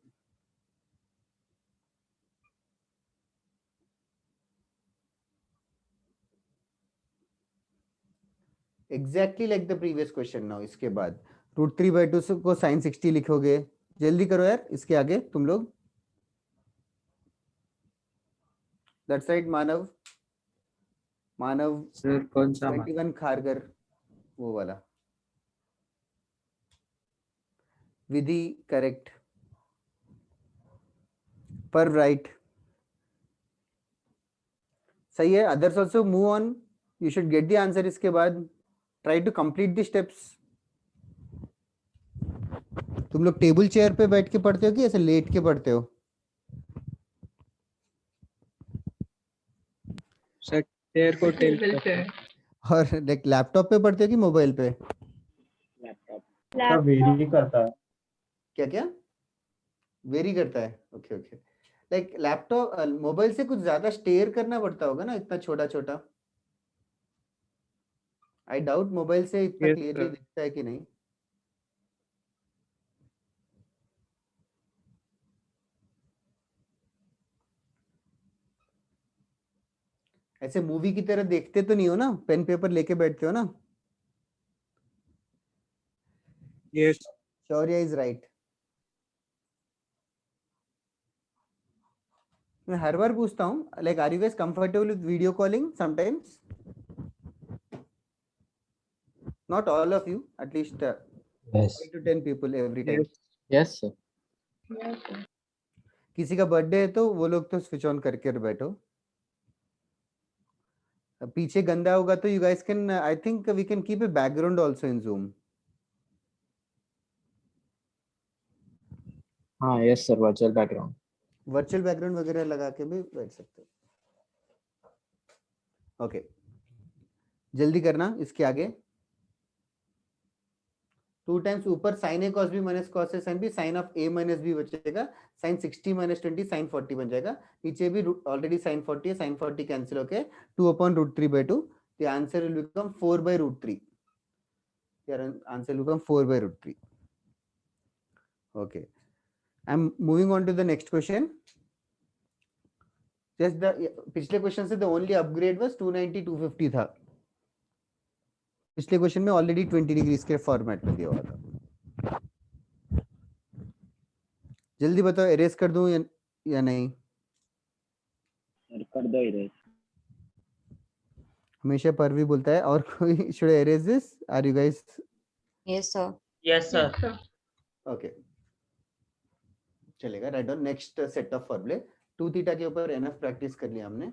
Exactly like the previous question. Now इसके बाद √3/2 को sin 60 लिखोगे. जल्दी करो यार, इसके आगे तुम लोग. That's right Manav. Manav sir कौन सा 21 खारगर, वो वाला. विधि करेक्ट. पर राइट सही है. Others also move on. You should get the answer. इसके बाद try to complete the steps. तुम लोग टेबल चेयर पे बैठ के पढ़ते हो कि ऐसे लेट के पढ़ते हो? सर चेयर को टिल्ट करते हैं. और लैपटॉप पे पढ़ते हो कि मोबाइल पे? तो वेरी करता है. क्या क्या वेरी करता है? Okay okay. Like laptop mobile से कुछ ज्यादा स्टेयर करना पड़ता होगा ना, इतना छोटा छोटा. आई डाउट मोबाइल से इतना क्लियरली दिखता है कि नहीं. ऐसे मूवी की तरह देखते तो नहीं हो ना? पेन पेपर लेके बैठते हो ना? यस. Shaurya is right. मैं हर बार पूछता हूँ, like are you guys comfortable with video calling sometimes? Not all of you, at least Yes. 5 to 10 people every time. Yes sir. किसी का बर्थडे है तो वो लोग तो स्विच ऑन करके बैठो. पीछे गंदा होगा तो you guys can, I think we can keep a background also in Zoom. हाँ yes sir, virtual background. Virtual background वगैरह लगा के भी बैठ सकते हो. ओके जल्दी करना. इसके आगे 2 टाइम्स ऊपर sin a cos b minus cos a sin b, sin of a minus b बचेगा. sin 60 माइनस 20 sin 40 बन जाएगा. नीचे भी ऑलरेडी sin 40 है, sin 40 कैंसिल होके 2/√3/2. The answer will become 4/√3. your answer will become 4/√3. Okay, I'm moving on to the next question. Just the पिछले question से the only upgrade was 290 250 था. पिछले क्वेश्चन में ऑलरेडी 20 डिग्री के फॉर्मेट में दिया हुआ था. जल्दी बताओ, एरेज कर दूं या नहीं? कर दो इरेज. हमेशा परवी बोलता है, और कोई should I erase this? Are you guys? Yes, sir. Yes, sir. Okay. चलेगा. Write down next set of फॉर्मूले. 2 थीटा के ऊपर एनएफ प्रैक्टिस कर लिया हमने.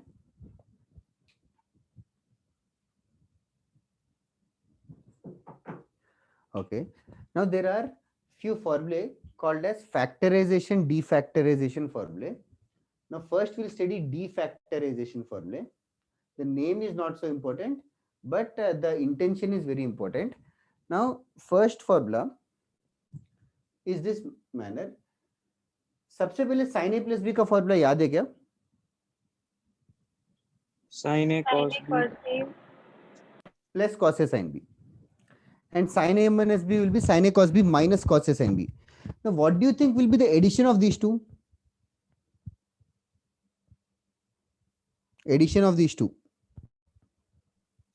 Okay. Now there are few formulae called as factorization, defactorization formulae. Now first we'll study defactorization formulae. The name is not so important, but the intention is very important. Now first formula is this manner. सबसे पहले sin a plus b का formula याद है क्या? sin a cos b plus cos a sin b, and sin a minus b will be sin a cos b minus cos a sin b. Now what do you think will be the addition of these two? Addition of these two.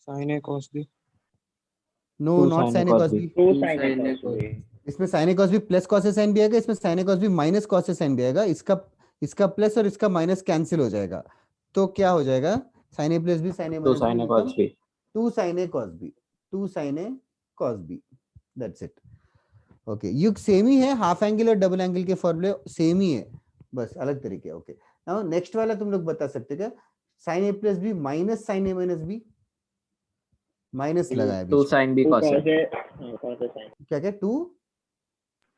sin a cos b. No, not sin a cos b. इसमें sin a cos b plus cos a sin b आएगा, इसमें sin a cos b minus cos a sin b आएगा. इसका plus और इसका minus cancel हो जाएगा. तो क्या हो जाएगा? sin a plus b sin a minus sin a cos b. 2 sin a cos b. 2 sin a cos b. That's it. Okay. युग सेम ही है, हाफ एंगल और डबल एंगल के फॉर्मूले सेम ही है, बस अलग तरीके. ओके. नाउ नेक्स्ट वाला तुम लोग बता सकते क्या? sin a plus b minus sin a minus b. Minus लगाया 2 sin b cos a. क्या क्या?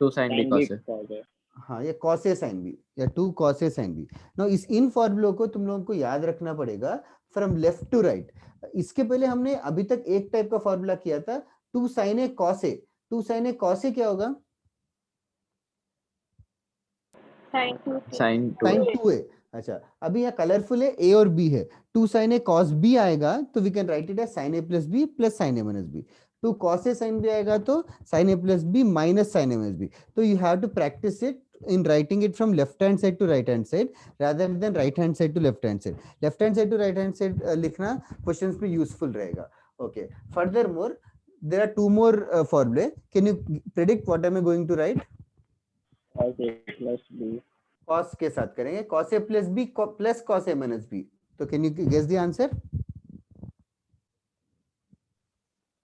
2 sin b cos a. हाँ, ये cos a sin b या 2 cos a sin b. Now in फॉर्मूलों को तुम लोगों को याद रखना पड़ेगा फ्रॉम लेफ्ट टू राइट. इसके पहले हमने अभी तक एक टाइप का फॉर्मूला किया था, 2 sin a cos a. 2 sin a cos a क्या होगा? Sin 2a. अच्छा, अभी यहाँ कलरफुल है, a और b है. 2 sin a cos b आएगा तो we can write it as sin a plus b plus sin a minus b. 2 cos a sin b आएगा तो sin a plus b minus sin a minus b. तो you have to practice it in writing it from left hand side to right hand side rather than right hand side to left hand side. Left hand side to right hand side लिखना questions में useful रहेगा. Okay. Furthermore, there are 2 more formulae. Can you predict what am I going to write? cos a plus b. Cos के साथ करेंगे. cos a plus b plus cos a minus b. So can you guess the answer?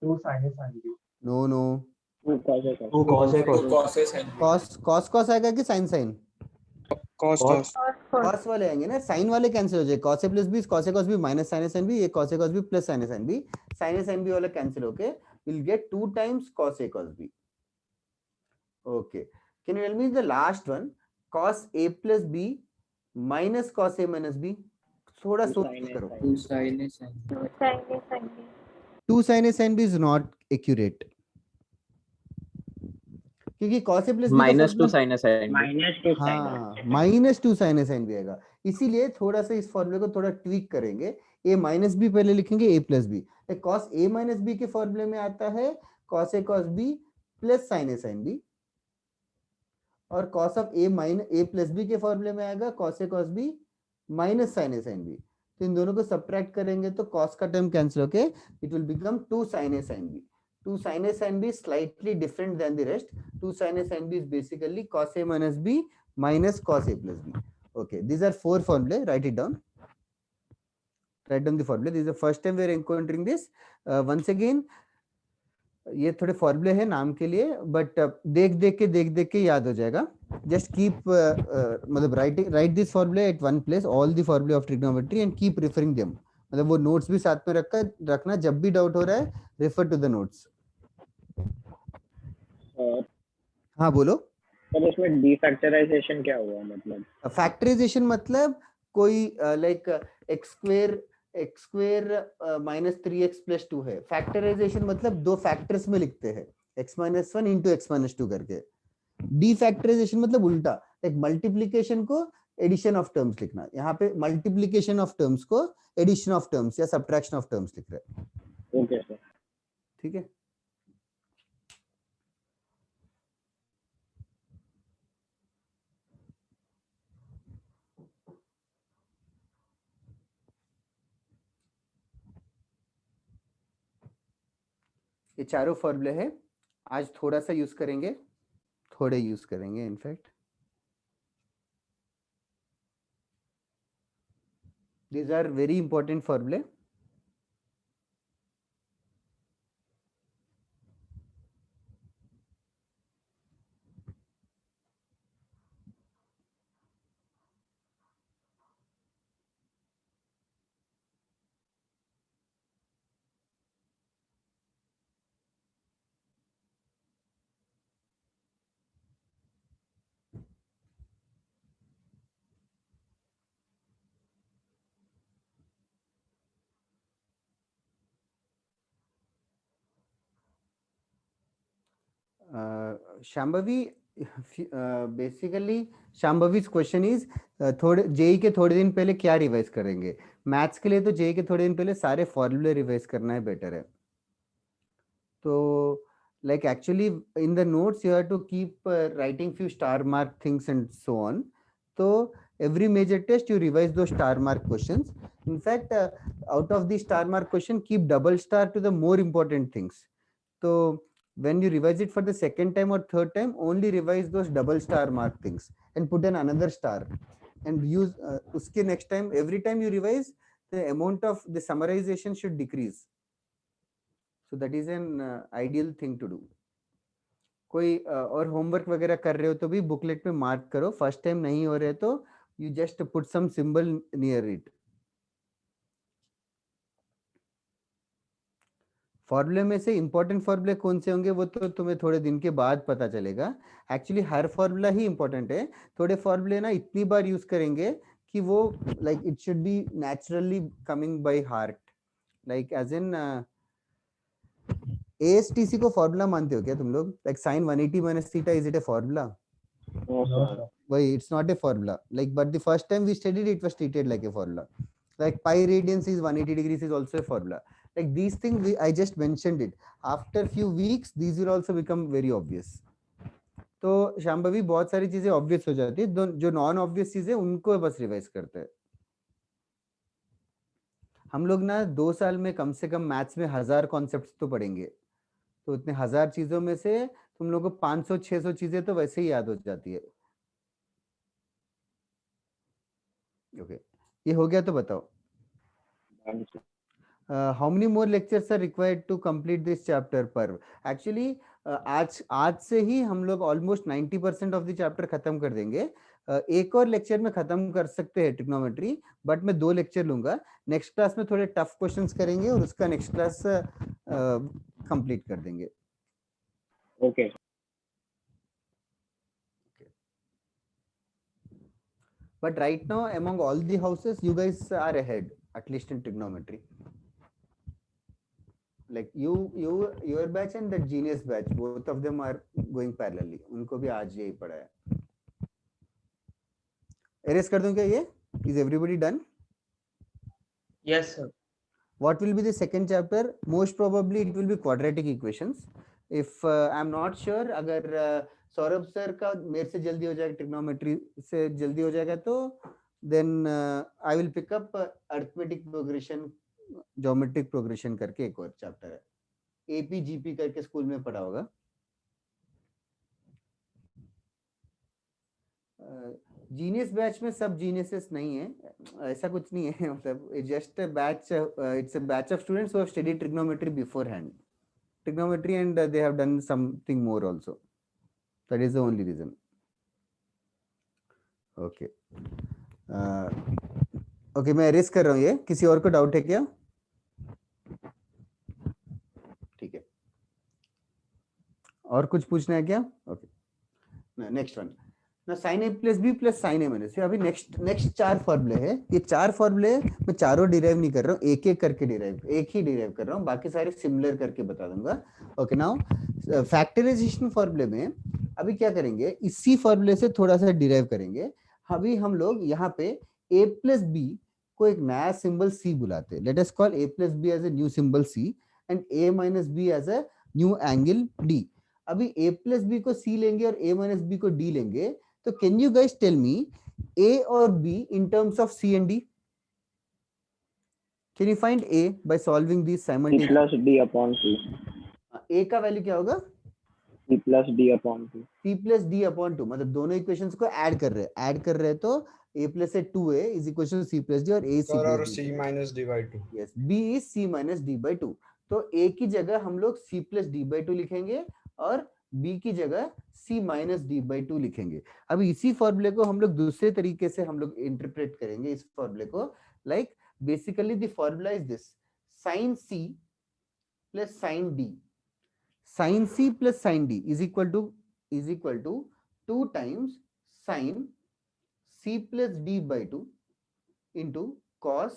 2 sin a sin b. No. cos a sin b. cos आएगा कि sin? cos वाले आएंगे ना, sin वाले cancel हो जाए. cos a plus b cos a cos b minus sin a sin b. ये cos a cos b plus sin a sin b. sin a sin b वाला कैंसिल होके we'll get 2 times cos a cos b. Okay. Can you tell me the last one? cos a plus b minus cos a minus b. थोड़ा सोच करो. 2 sin a sin b. 2 sin a sin b is not accurate. क्योंकि cos a plus b minus 2 sin a sin b. Minus 2 sin a sin b आएगा. इसीलिए थोड़ा सा इस फॉर्मूले को थोड़ा ट्वीक करेंगे. a माइनस b पहले लिखेंगे a plus b. cos a minus b के फॉर्मूले में आता है cos a cos b plus sin a sin b, और cos of a minus a plus b के फॉर्मूले में आएगा cos a cos b minus sin a sin b. तो इन दोनों को सब्ट्रैक्ट करेंगे तो cos का टर्म कैंसिल होके it will become 2 sin a sin b. 2 sin a sin b is slightly different than the rest. 2 sin a sin b is basically cos a minus b minus cos a plus b. Okay, these are 4 formulae. Write it down. Write down the formula. This is the first time we are encountering this. Once again, ये थोड़े फॉर्मूले हैं नाम के लिए, but देख देख के याद हो जाएगा. जस्ट कीप मतलब राइट दिस फॉर्मूले at one place, all the फॉर्मूले of trigonometry, and keep referring them. मतलब वो नोट्स भी साथ में रखना. जब भी डाउट हो रहा है रेफर टू द नोट्स. हाँ बोलो. पर इसमें डीफैक्टराइजेशन क्या हुआ? मतलब फैक्टराइजेशन मतलब कोई like x square minus 3x plus 2 है. फैक्टराइजेशन मतलब दो फैक्टर्स में लिखते हैं, x minus 1 into x minus 2 करके. डीफैक्टराइजेशन मतलब उल्टा, एक मल्टीप्लीकेशन को एडिशन ऑफ टर्म्स लिखना. यहाँ पे मल्टीप्लीकेशन ऑफ टर्म्स को एडिशन ऑफ टर्म्स या सब्ट्रैक्शन ऑफ टर्म्स लिख रहे हैं. Okay sir. ठीक है. ये चारों फॉर्मूले है, आज थोड़ा सा यूज करेंगे, थोड़े यूज करेंगे in fact. These are very important formulae. Shambhavi, basically Shambhavi's question is थोड़े जेई के थोड़े दिन पहले क्या रिवाइज करेंगे? मैथ्स के लिए तो जेई के थोड़े दिन पहले सारे फॉर्मूले रिवाइज करना है, बेटर है। तो like actually in the notes you have to keep writing few star mark things and so on. So every major test you revise those star mark questions. In fact, out of the star mark question, keep double star to the more important things. So when you revise it for the second time or third time, only revise those double star mark things and put an another star and use uske next time. Every time you revise, the amount of the summarization should decrease. So that is an ideal thing to do. कोई और homework वगैरह कर रहे हो तो भी booklet में mark करो, फर्स्ट टाइम नहीं हो रहे तो you just put some symbol near it. फॉर्मूले में से इंपॉर्टेंट फॉर्मूले कौन से होंगे वो तो तुम्हें थोड़े दिन के बाद पता चलेगा। एक्चुअली हर फॉर्मूला ही इंपॉर्टेंट है, थोड़े फॉर्मूले ना इतनी बार यूज करेंगे कि वो like it should be naturally coming by heart, like as in ASTC को फॉर्मूला मानते हो क्या तुम लोग? Like sin 180 minus theta, is it a formula? No, sir. Why it's not a formula? Like, but the first time we studied it was treated like a formula. Like pi radians is 180 degrees is also a formula. Like these things I just mentioned it. After few weeks these will also become very obvious. तो शाम्भवी बहुत सारी चीजें obvious हो जाती है, जो non obvious चीजें उनको बस रिवाइज करते हैं। हम लोग ना 2 साल में कम से कम मैथ्स में 1000 कॉन्सेप्ट्स तो पढ़ेंगे, तो इतने 1000 चीजों में से तुम लोगों को 500-600 चीजें तो वैसे ही याद हो जाती है। ओके, ये हो गया तो बताओ। How many more lectures are required to complete this chapter? पर एक्चुअली आज से ही हम लोग ऑलमोस्ट 90% ऑफ द चैप्टर खत्म कर देंगे। एक और लेक्चर में खत्म कर सकते हैं ट्रिग्नोमेट्री, बट मैं 2 लेक्चर लूंगा। नेक्स्ट क्लास में थोड़े टफ क्वेश्चंस करेंगे और उसका नेक्स्ट क्लास कंप्लीट कर देंगे। Okay. But right now among all the houses you guys are ahead, at least in trigonometry. Like your batch and the genius batch, both of them are going parallelly. उनको भी आज यही पढ़ा है। Erase कर दूं क्या ये? Is everybody done? Yes, sir. What will be the second chapter? Most probably it will be quadratic equations. If I'm not sure, अगर सौरभ सर का मेरे से जल्दी हो जाएगा, ट्रिग्नोमेट्री से जल्दी हो जाएगा, तो then I will pick up arithmetic progression, geometric progression करके एक और चैप्टर है, APGP करके स्कूल में पढ़ा होगा। जीनियस बैच में सब जीनियसेस नहीं है, ऐसा कुछ नहीं है, मतलब just batch, it's a batch of students who have studied trigonometry before hand, trigonometry, and they have done something more also. That is the only reason. Okay. Okay, मैं erase कर रहा हूँ ये। किसी और को डाउट है क्या? ठीक है, और कुछ पूछना है क्या? Okay. नेक्स्ट वन ना, sin a plus b plus sin a minus. अभी नेक्स्ट 4 फॉर्मूले है। ये 4 फॉर्मूले मैं चारों डिराइव नहीं कर रहा हूँ, एक एक करके एक ही डिराइव कर रहा हूँ, बाकी सारे सिमिलर करके बता दूंगा। ओके, नाउ फैक्टराइजेशन फॉर्मूले में अभी क्या करेंगे, इसी फॉर्मूले से थोड़ा सा डिराइव करेंगे। अभी हम लोग यहाँ पे a प्लस बी को एक नया सिंबल c बुलाते हैं। Let us call a plus b as a new symbol c and a minus b as a new angle d। अभी a प्लस बी को c लेंगे और a माइनस बी को d लेंगे, तो can you guys tell me a और b in terms of c and d? Can you find a by solving these simultaneously? C plus d upon c. a का value क्या होगा? c plus d upon 2. c plus d upon 2, मतलब दोनों equations को add कर रहे हैं, तो a plus a 2a is equal to c plus d और a c Sir, और plus c d. minus d by 2. Yes, b is c minus d by 2. तो a की जगह हम लोग c plus d by 2 लिखेंगे और b की जगह c minus d by 2 लिखेंगे. अब इसी फॉर्मूले को हम लोग दूसरे तरीके से हम लोग इंटरप्रेट करेंगे इस फॉर्मूले को. Like basically the formula is this: sin c plus sin d. Sin c plus sin d is equal to 2 times sin c plus d by 2 into cos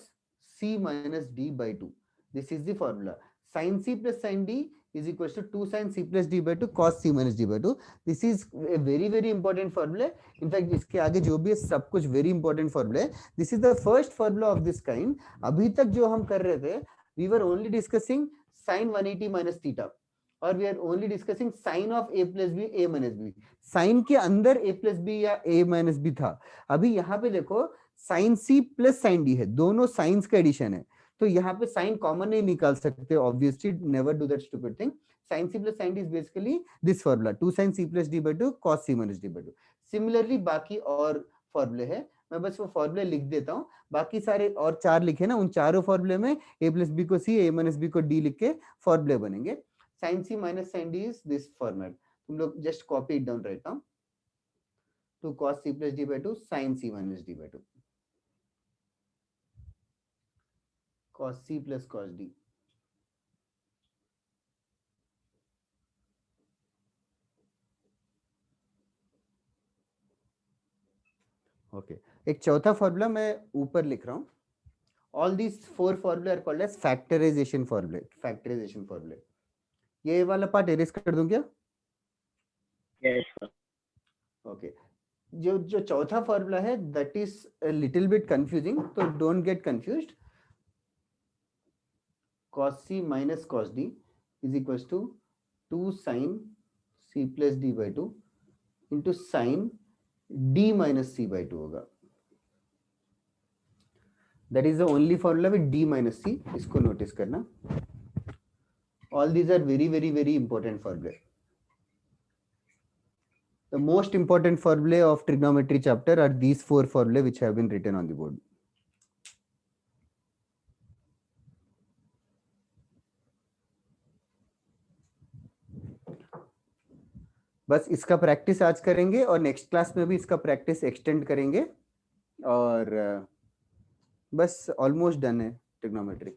c minus d by 2. This is the formula. Sin c plus sin d is equal to 2 sin c plus d by 2 cos c minus d by 2. This is a very important formula. In fact, इसके आगे जो भी है सब कुछ very important formula है. This is the first formula of this kind. अभी तक जो हम कर रहे थे, we were only discussing sin 180 minus theta. और we are only discussing sin of a plus b, a minus b. sin के अंदर a plus b या a minus b था. अभी यहाँ पे देखो sin c plus sin d है, दोनों साइंस का एडिशन है, तो यहाँ पे sin कॉमन नहीं निकाल सकते. Obviously never do that stupid thing. sin c plus sin d is basically this formula: 2 sin c plus d by 2 cos c minus d by 2. Similarly बाकी और फॉर्मूले है, मैं बस वो फॉर्मूले लिख देता हूँ. बाकी सारे और 4 लिखे ना, उन चारों फॉर्मूले में a plus b को c, a minus b को d लिख के फॉर्मूले बनेंगे. sin c minus sin d is this format. तुम लोग just copy it down right now. 2 cos c plus d by 2 sin c minus d by 2. Cos c plus cos d. Okay. एक चौथा formula मैं ऊपर लिख रहा हूँ. All these 4 formula are called as factorization formula. Factorization formula. ये वाला part arrays कर दूं क्या? Yes, sir. Okay. जो चौथा फॉर्मूला है that is a little bit confusing, तो don't get confused. Cos c minus cos d is equals to 2 sin c plus d by 2 into sin d minus c by 2 होगा. That is the only formula with d minus c. इसको notice करना. All these are very important formulae. The most important formulae of trigonometry chapter are these 4 formulae which have been written on the board. बस इसका practice आज करेंगे और next class में भी इसका प्रैक्टिस एक्सटेंड करेंगे और बस ऑलमोस्ट डन है ट्रिग्नोमेट्री.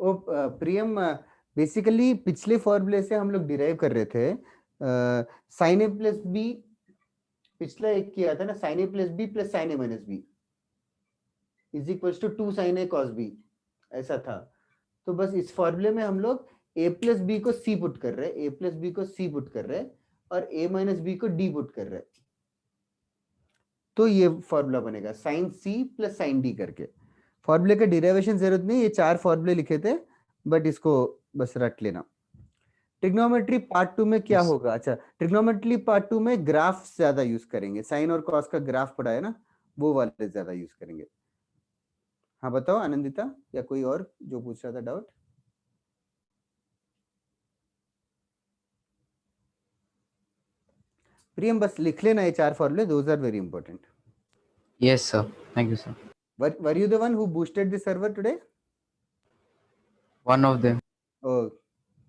प्रियम, बेसिकली पिछले फॉर्मूले से हम लोग डिराइव कर रहे थे. साइन ए प्लस बी पिछला एक किया था ना, sine a plus b plus sine a minus b is equal to 2 sine a cos b, ऐसा था. तो बस इस फॉर्मूले में हम लोग a प्लस बी को c पुट कर रहे हैं, a प्लस बी को c पुट कर रहे हैं और a माइनस बी को d पुट कर रहे हैं. तो ये फॉर्मूला बनेगा sine c plus sine d करके. फॉर्मूले का डिराइवेशन जरूरत नहीं, ये 4 फॉर्मूले लिखे थे, बट इसको बस रट लेना. ट्रिग्नोमेट्री पार्ट 2 में क्या होगा? अच्छा, ट्रिग्नोमेट्री पार्ट 2 में ग्राफ ज्यादा यूज करेंगे. साइन और कॉस का ग्राफ पढ़ा है ना, वो वाले ज्यादा यूज करेंगे. हाँ बताओ आनंदिता या कोई और जो पूछ रहा था डाउट. प्रियम बस लिख लेना ये 4 फॉर्मूले, those are very important. Yes, sir. Thank you, sir. Were you the one who boosted the server today? One of them. Oh,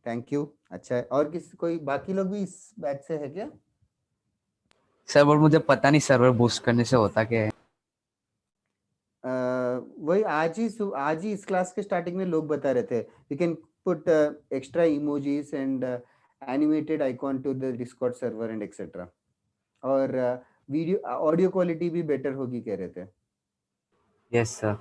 thank you. अच्छा है. और कोई बाकी लोग भी इस बैच से है क्या? सर बट मुझे पता नहीं सर्वर बूस्ट करने से होता क्या है. वही आज ही इस क्लास के स्टार्टिंग में लोग बता रहे थे. You can put extra emojis and animated icon to the Discord server and etc. और वीडियो ऑडियो क्वालिटी भी बेटर होगी कह रहे थे. Yes, sir.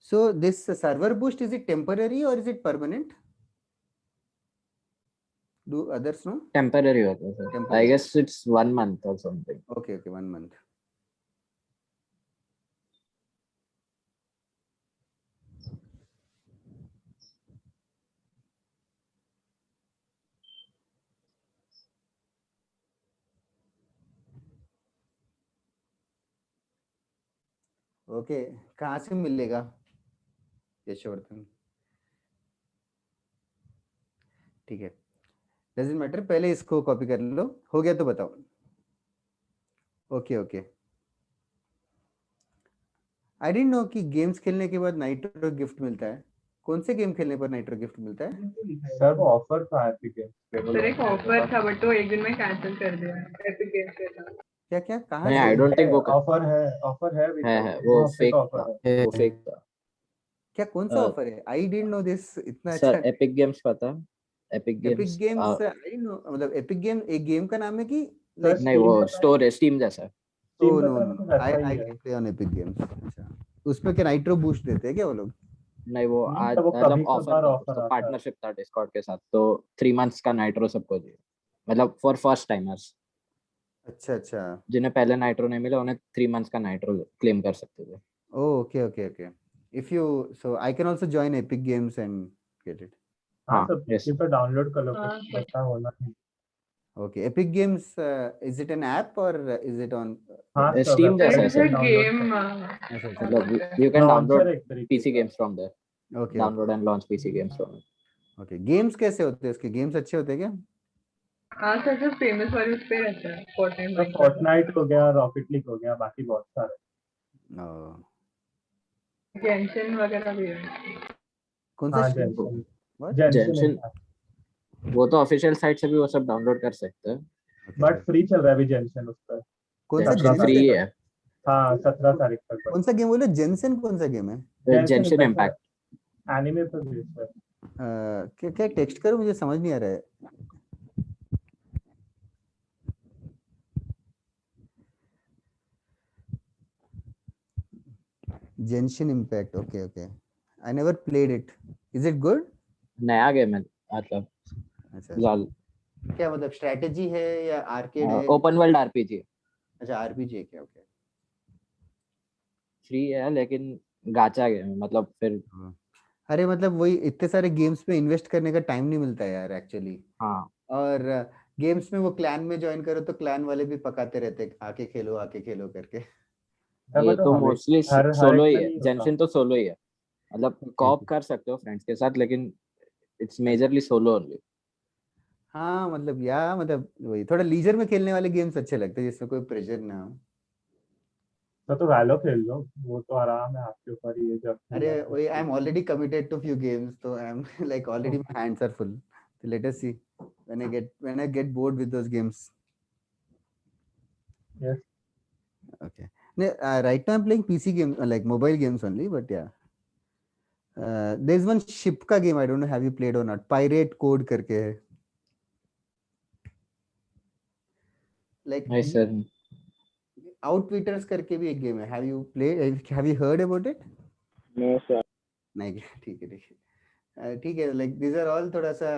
So this server boost, is it temporary or is it permanent? Do others know? Temporary होता है sir. I guess it's 1 month or something. Okay, 1 month. Okay, कहाँ से मिलेगा यशवर्धन? ठीक है, डजंट मैटर, पहले इसको कॉपी कर लो, हो गया तो बताओ। Okay okay, I didn't know कि गेम्स खेलने के बाद नाइट्रो गिफ्ट मिलता है। कौन से गेम खेलने पर नाइट्रो गिफ्ट मिलता है? सर वो ऑफर था एपिक गेम्स पे, वो सर एक ऑफर था बट वो एक दिन में कैंसिल कर दिया एपिक गेम्स पे था। क्या क्या कहाँ नहीं, से? आई डोंट थिंक वो ऑफर है अभी है तक, वो 2 हफ्ते फेक का था, ऑफर है। वो फेक था। क्या कौन सा ऑफर है? आई डिडंट नो दिस, इतना सर अच्छा। एपिक गेम्स पता है? Epic epic games games I didn't know, मतलब एपिक गेम एक गेम का नाम है कि सर लाइक? नहीं, वो स्टोर है, स्टीम जैसा है। ओ Steam का नो सर नो, कुछ आई ऐसा ही आई है। Play on epic games. अच्छा, उसमें क्या नाइट्रो बूस्ट देते हैं क्या वो लोग? नहीं, वो नहीं आज सर, वो मतलब कभी ऑफर कभार था, ऑफर तो आता है। पार्टनरशिप था डिस्कॉर्ड के साथ, तो 3 मंथ्स का नाइट्रो सबको दिया, मतलब फॉर फर्स्ट टाइमर्स अच्छा अच्छा, जिन्हें पहले नाइट्रो नहीं मिला उन्हें 3 मंथ्स का नाइट्रो क्लेम कर सकते थे। Okay okay okay, if you, so I can also join epic games and get it. हाँ हाँ, सर, यस। पीसी पे डाउनलोड कर लो, हाँ, कुछ ऐसा होना नहीं। Okay, Epic Games, is it an app or is it on? हाँ सर, स्टीम जैसा है it's a sir, download game अच्छा अच्छा, मतलब यू कैन लॉन्चर डाउनलोड एक तरीके पीसी का। Games from there, okay download and launch PC games from. Okay, games कैसे होते हैं इसके? गेम्स अच्छे होते हैं क्या? हाँ सर, जो फेमस वाले उस पे रहता है फोर्टनाइट सर लाइक। फोर्टनाइट हो गया, रॉकेट लीग हो गया, बाकी बहुत सारे। Oh, गेंशिन वगैरह भी है। कौन सा हाँ स्ट्रीम? जेंशन, What? जेंशन जेंशन, वो तो ऑफिशियल साइट से भी वो सब डाउनलोड कर सकते हैं। Okay, but okay. फ्री चल रहा है अभी जेंशन उस पर। कौन सा 17 जेंशन फ्री तारीख जेंसन? है। तक। हाँ 17 तारीख तक बस। कौन सा गेम बोले? जेंसन कौन सा गेम है? जेंशन इम्पैक्ट। एनिमे पर बेस्ड है। क्या क्या टेक्स्ट करो, मुझे समझ नहीं आ रहा है। Genshin Impact, okay okay. I never played it. Is it good? नया गेम है, मतलब अच्छा, लाल क्या मतलब स्ट्रेटेजी है या आर्केड है? ओपन वर्ल्ड आरपीजी अच्छा, आरपीजी है क्या? ओके। फ्री है, लेकिन गाचा गेम है, मतलब फिर अरे मतलब वही, इतने सारे गेम्स में इन्वेस्ट करने का टाइम नहीं मिलता है यार एक्चुअली। हाँ, और गेम्स में वो क्लैन में ज्वाइन करो तो क्लैन वाले भी पकाते रहते हैं, आके खेलो करके। ये तो मोस्टली हर सोलो एक ही में है, नहीं होता। जेंशन तो सोलो ही है, मतलब कॉप कर सकते हो फ्रेंड्स के साथ, लेकिन इट्स मेजरली सोलो ओनली। हाँ मतलब मतलब वही थोड़ा लीजर में खेलने वाले गेम्स अच्छे लगते हैं जिसमें कोई प्रेशर ना हो। तो वैलो खेल लो, वो तो आराम है आपके ऊपर ही है जब अरे वही, I am already committed to few games, तो I am like already my hands are full, so let us see when I get bored with those games. Yes. Okay. Right now I'm playing PC games, like mobile games only, but yeah. There's one ship का game, I don't know have you played or not. Pirate Code करके है. Like नहीं sir, Outwitters करके भी एक game है. Have you played? Have you heard about it? No sir. नहीं, ठीक है ठीक है. Like these are all थोड़ा सा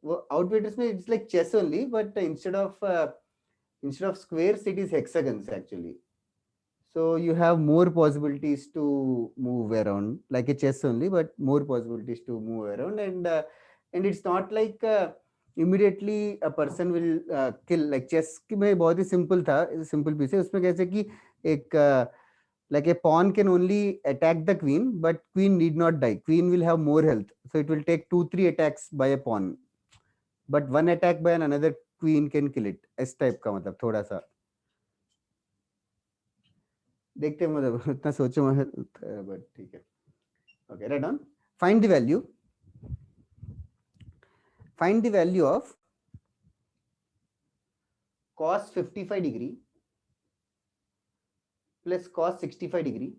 वो Outwitters में it's like chess only, but instead of squares it is hexagons actually. So you have more possibilities to move around, like a chess only, but more possibilities to move around, and it's not like immediately a person will kill. Like chess में बहुत ही simple था, simple piece है. उसमें कैसे कि एक like a pawn can only attack the queen, but queen need not die. Queen will have more health, so it will take 2-3 attacks by a pawn, but one attack by another queen can kill it. इस type का मतलब थोड़ा सा देखते हैं, मतलब उतना सोचो मत, बट ठीक है. Okay, right on. Find the value of cos 55 degree plus cos 65 degree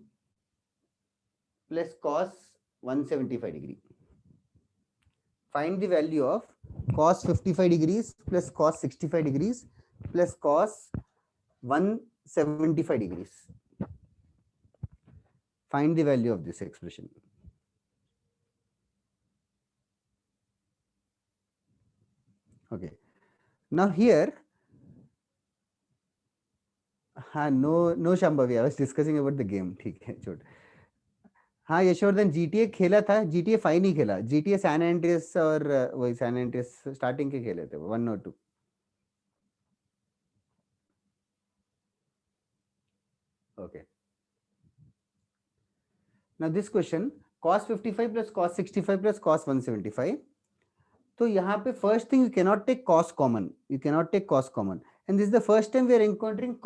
plus cos 175 degree. Find the value of cos 55 degrees plus cos 65 degrees plus cos 175 degrees. Find the value of this expression. Okay. Now here, हाँ, no Shambhavi, I was discussing about the game. ठीक है, छोड़. हाँ Yashvardhan, GTA खेला था. GTA 5 नहीं खेला. GTA San Andreas और वही सैन एंड्रियस स्टार्टिंग के खेले थे, 1 और 2. Okay. Now this question, cos 55 plus cos 65 plus cos 175. तो यहाँ पे first thing you cannot take cos common. You cannot take cos common. And this is the first time we are encountering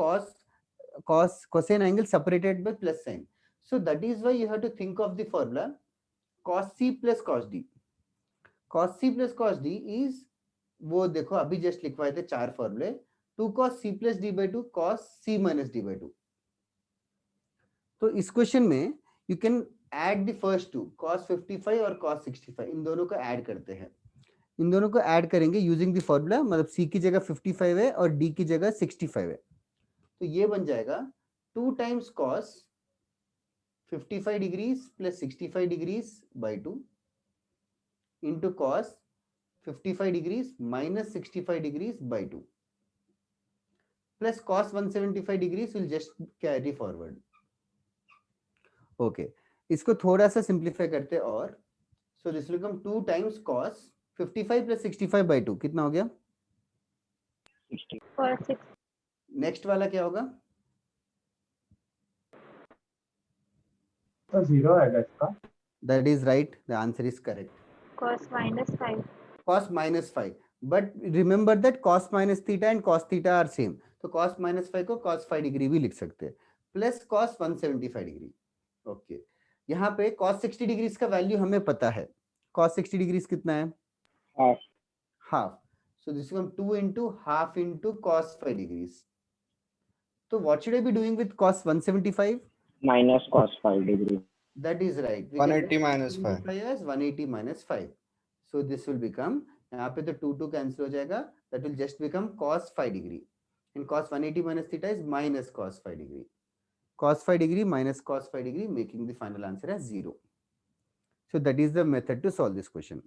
cosine angle separated by plus sign. So that is why you have to think of the formula cos c plus cos d. Cos c plus cos d is, वो देखो अभी just लिखवाए थे 4 फॉर्मूले, 2 cos c plus d by 2 cos c minus d by 2. तो इस question में you can add the first two, cos 55 और cos 65, इन दोनों को ऐड करते हैं. इन दोनों को ऐड करेंगे यूजिंग द फॉर्मूला, मतलब c की जगह 55 है और d की जगह 65 है. तो ये बन जाएगा 2 times cos 55 degrees plus 65 degrees by 2 into cos 55 degrees minus 65 degrees by 2 plus cos 175 degrees will just carry forward. Okay इसको थोड़ा सा सिंप्लीफाई करते हैं और so this will come 2 times cos 55 plus 65 by 2 कितना हो गया? 60. नेक्स्ट वाला क्या होगा? तो 0 आएगा इसका. That is right, the answer is correct. Cos minus 5. cos minus 5, but remember that cos minus theta and cos theta are same. तो cos minus 5 को cos 5 डिग्री भी लिख सकते हैं प्लस cos 175 डिग्री. ओके यहाँ पे cos 60 डिग्रीज का value हमें पता है. cos 60 डिग्रीज कितना है? Half. So this becomes 2 into half into cos 5 degrees. So what should I be doing with cos 175? Minus cos 5 degrees. That is right. 180 minus 5. As 180 minus 5. So this will become, यहाँ पे तो 2 cancel हो जाएगा. That will just become cos 5 degree. And cos 180 minus theta is minus cos 5 degree. Cos 5 degree minus cos 5 degree, making the final answer as 0. So that is the method to solve this question.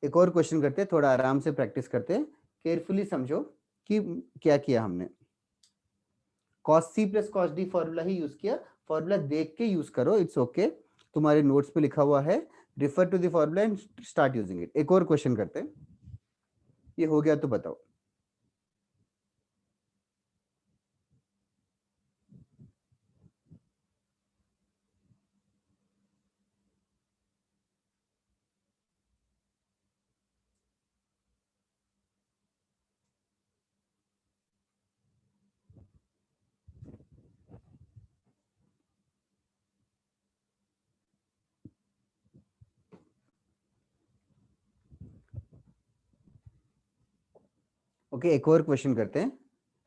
एक और question करते हैं, थोड़ा आराम से practice करते हैं, carefully समझो कि क्या किया हमने. cos c plus cos d formula ही यूज किया. फॉर्मूला देख के यूज करो, इट्स ओके. तुम्हारे नोट्स पे लिखा हुआ है, refer to the formula and start using it. एक और क्वेश्चन करते हैं, ये हो गया तो बताओ. ओके एक और क्वेश्चन करते हैं.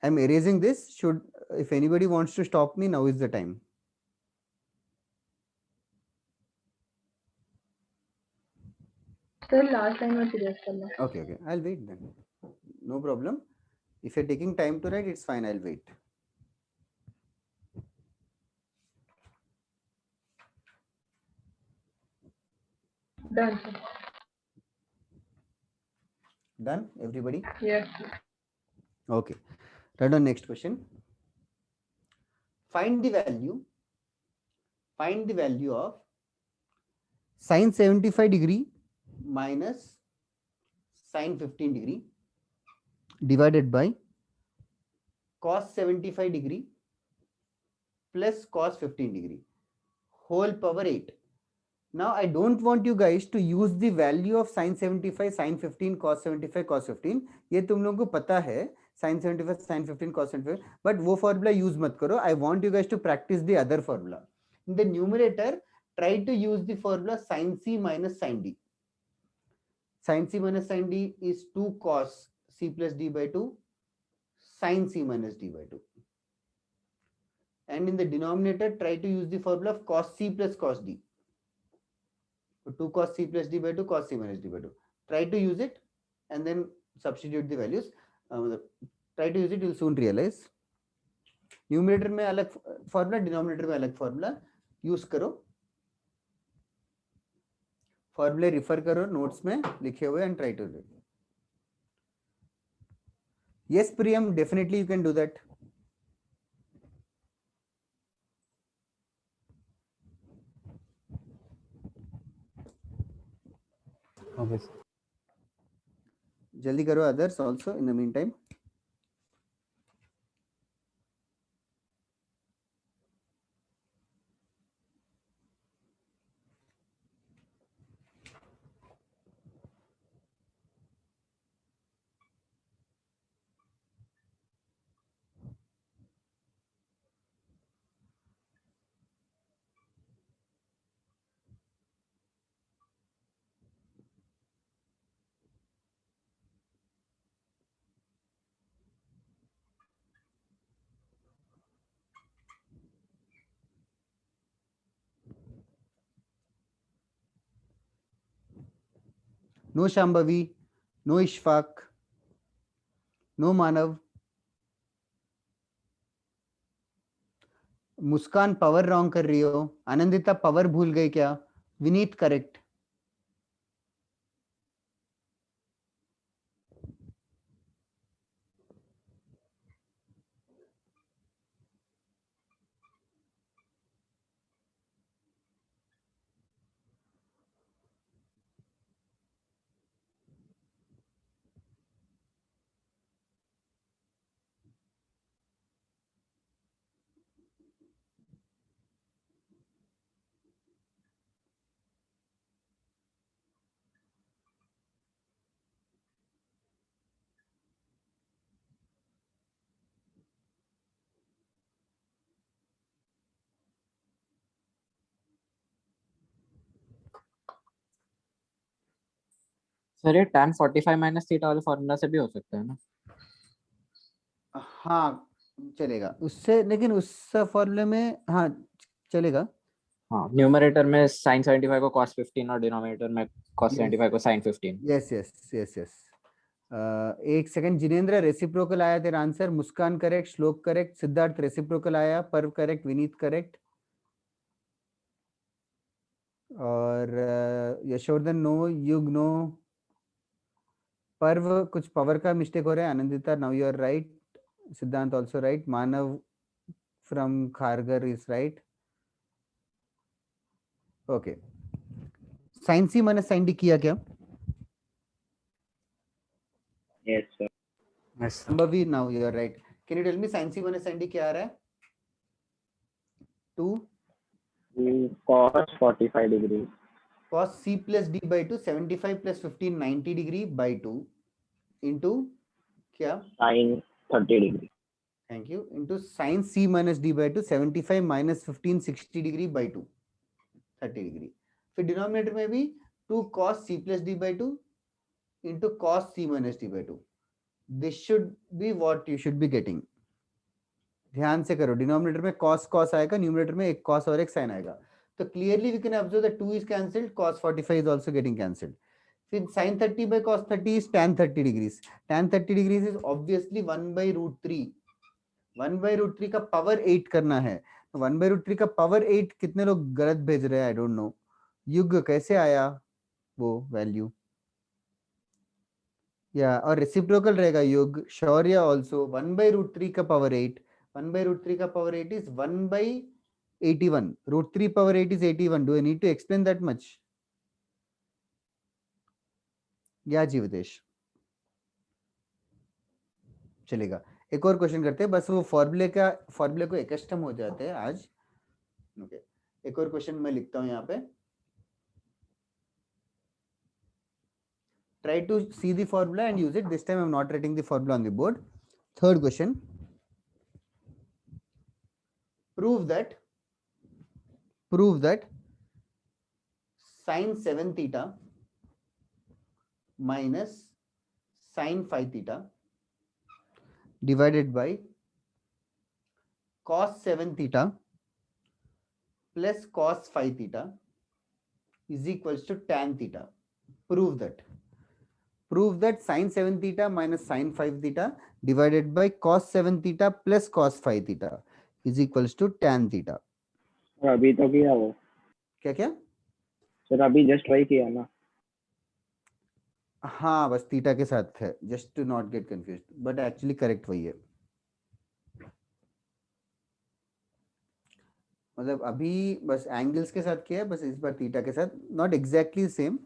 I am erasing this. Should if anybody wants to stop me, now is the time. Sir last time में सीरियस करना. Okay, okay. I'll wait then. No problem. If you're taking time to write, it's fine. I'll wait. Done. Sir. Done, everybody? Yes. Okay. Right on, next question. Find the value of sin 75 degree minus sin 15 degree divided by cos 75 degree plus cos 15 degree whole power 8. Now I don't want you guys to use the value of sin 75, sin 15, cos 75, cos 15. ये तुम लोगों को पता है, sin 75, sin 15, cos 75, but वो formula use मत करो. I want you guys to practice the other formula. In the numerator, try to use the formula sin c minus sin d. Sin c minus sin d is 2 cos c plus d by 2 sin c minus d by 2. And in the denominator, try to use the formula of cos c plus cos d. 2 cos c plus d by 2 cos c minus d by 2. Try to use it and then substitute the values. Try to use it, you'll soon realize. Numerator में अलग formula, denominator में अलग formula use करो. Formula refer करो notes में लिखे हुए and try to do it. Yes, Priyam, definitely you can do that. Okay. जल्दी करो others also in the meantime. No Shambhavi, no Ishfaq, no Manav, Muskaan power wrong कर रही हो, आनंदिता पावर भूल गई क्या, विनीत करेक्ट, सर ये tan 45 माइनस थीटा वाले फॉर्मूला से भी हो सकता है ना? हाँ चलेगा उससे, लेकिन उस फॉर्मूले में हाँ चलेगा। हाँ, न्यूमरेटर में sin 75 को cos 15 और डिनोमिनेटर में cos 75 को sin 15। Yes yes yes yes. एक सेकंड जिनेंद्र, रेसिप्रोकल आया तेरा आंसर, मुस्कान करेक्ट, श्लोक करेक्ट, सिद्धार्थ रेसिप्रोकल आया, पर्व करेक्ट, विनीत करेक्ट, और यशोवर्धन नो, युग नो, पर्व कुछ पावर का मिस्टेक हो रहा है, Anandita now you are right, Siddhant also right, Manav from Kharghar is right. Okay, sine C minus sine D किया क्या? Yes, sir. Yes, sir. Sambhavi now you are right. Can you tell me sine C minus sine D क्या आ रहा है? 2 Cos 45 degree. cos c plus d by 2 75 plus 15 90 degree by 2 into क्या? Sin 30 degree. Thank you, into sin c minus d by 2 75 minus 15 60 degree by 2 30 degree। फिर denominator में भी 2 cos c plus d by 2 into cos c minus d by 2। this should be what you should be getting। ध्यान से करो, denominator में cos cos आएगा, numerator में एक cos और एक sin आएगा, तो clearly we can observe that 2 is cancelled, cos 45 is also getting cancelled। फिर sin 30 by cos 30 is tan 30 degrees, tan 30 degrees is obviously 1 by root 3, 1 by root 3 का power 8 करना है, तो 1 by root 3 का पावर 8 कितने लोग गलत भेज रहे हैं, आई डोंट नो। युग कैसे आया वो वैल्यू, या और रेसिप्रोकल रहेगा युग, शौर्य आल्सो 1 by root 3 का पावर 8, 1 by root 3 का power 8 is 1 by 81, root 3 power 8 is 81, do I need to explain that much? या जीवदेश चलेगा। एक और क्वेश्चन करते हैं, बस वो फॉर्मूले को एकस्टम हो जाते हैं आज। ओके, एक और क्वेश्चन मैं लिखता हूं यहाँ पे, try to see the formula and use it, this time I'm not writing the formula on the board। third question, prove that sin 7 theta minus sin 5 theta divided by cos 7 theta plus cos 5 theta is equals to tan theta। prove that sin 7 theta minus sin 5 theta divided by cos 7 theta plus cos 5 theta is equals to tan theta। अभी तो किया वो, क्या sir अभी just वही किया ना। हाँ बस थीटा के साथ है, just to not get confuse, but actually correct वही है। मतलब अभी बस एंगल्स के साथ किया है, बस इस बार थीटा के साथ, नॉट एग्जैक्टली सेम।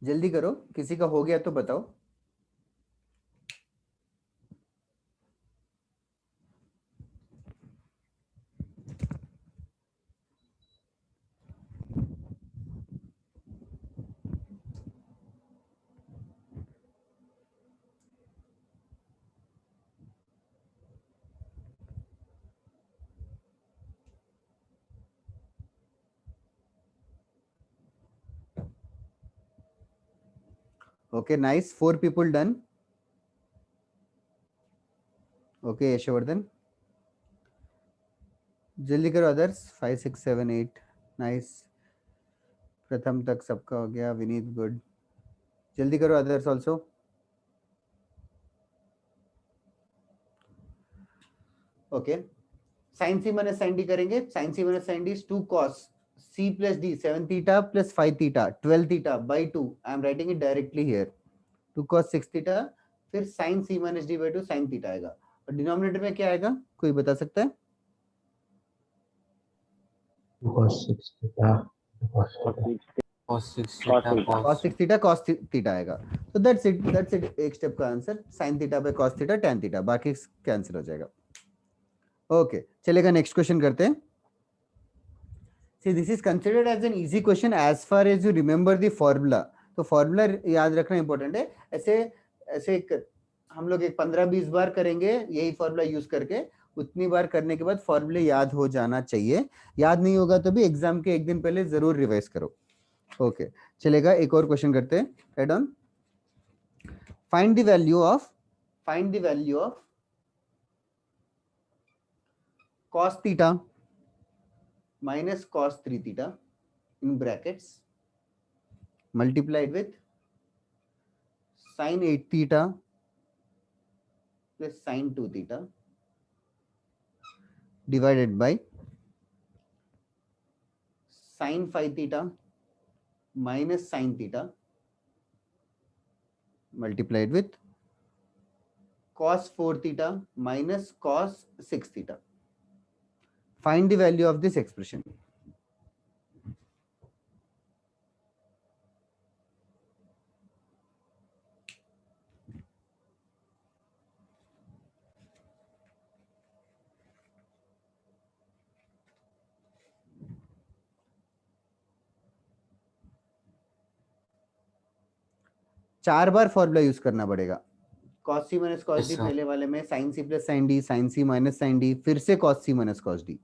जल्दी करो, किसी का हो गया तो बताओ। Okay, nice. 4 people done. Okay, Yashvardhan जल्दी करो अदर्स 5 6 7 8 नाइस प्रथम तक सबका हो गया विनीत गुड जल्दी करो others also okay sin c minus sin d करेंगे sin c minus sin d is 2 cos c plus d 7 theta plus 5 theta 12 theta by 2 I am writing it directly here 2 cos 6 theta फिर sin c minus d by 2 sin theta आएगा और denominator में क्या आएगा कोई बता सकता है cos 6 theta cos 6 theta cos 6 theta cos theta आएगा तो that's it एक स्टेप का answer sin theta by cos theta tan theta बाकी कैंसिल हो जाएगा ओके चलेगा नेक्स्ट क्वेश्चन करते हैं see this is considered as an easy question as far as you remember the formula तो फॉर्मूला याद रखना इंपॉर्टेंट है ऐसे ऐसे हम लोग एक 15-20 बार करेंगे यही फॉर्मूला यूज करके उतनी बार करने के बाद फॉर्मूले याद हो जाना चाहिए याद नहीं होगा तो भी एग्जाम के एक दिन पहले जरूर रिवाइज करो ओके चलेगा एक और क्वेश्चन करते हैं head on find the value of cos theta minus cos 3 theta in brackets multiplied with sin 8 theta plus sin 2 theta divided by sin 5 theta minus sin theta multiplied with cos 4 theta minus cos 6 theta. Find the value of this expression. चार बार formula use करना पड़ेगा cos c minus cos d पहले वाले में sin c plus sin d sin c minus sin d फिर से cos c minus cos d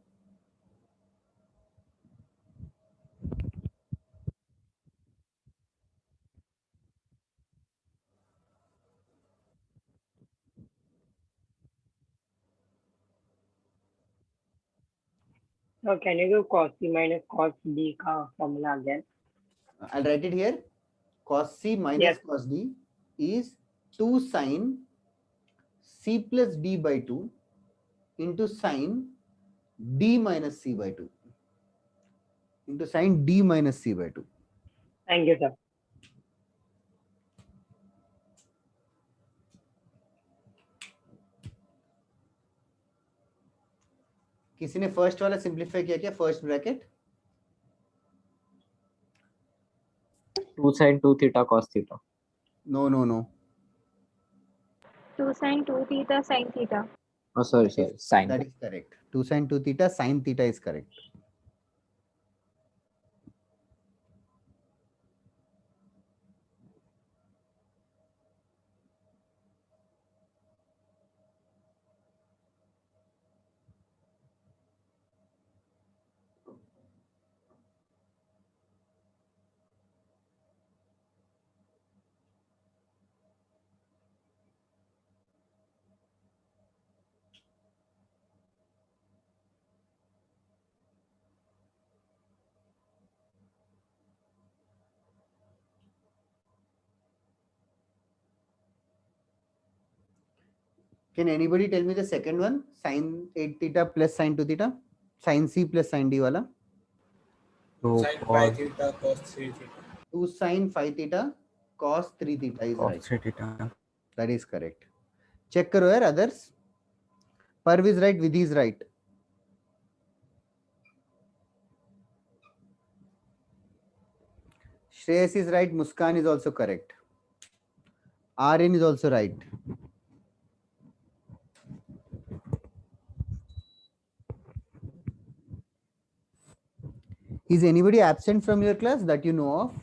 So can you give cos c minus cos d का formula again? I'll write it here. Cos c minus cos d is 2 sin c plus d by 2 into sin d minus c by 2 into sin d minus c by 2. Thank you, sir. किसी ने first वाला simplify किया क्या first bracket 2 sin 2 theta cos theta. No. 2 sin 2 theta sin theta. Oh, sorry, sin. That is correct. 2 sin 2 theta sin theta is correct. Can anybody tell me the second one? Sin 8 theta plus sin 2 theta? Sin c plus sin d wala? Sin 5 theta cos 3 theta. 2 sin 5 theta cos 3 theta is Cos right. 3 theta. That is correct. Check karo yaar others. Parv is right, Vidhi is right. Shreyas is right, Muskan is also correct. Aryan is also right. Is anybody absent from your class that you know of?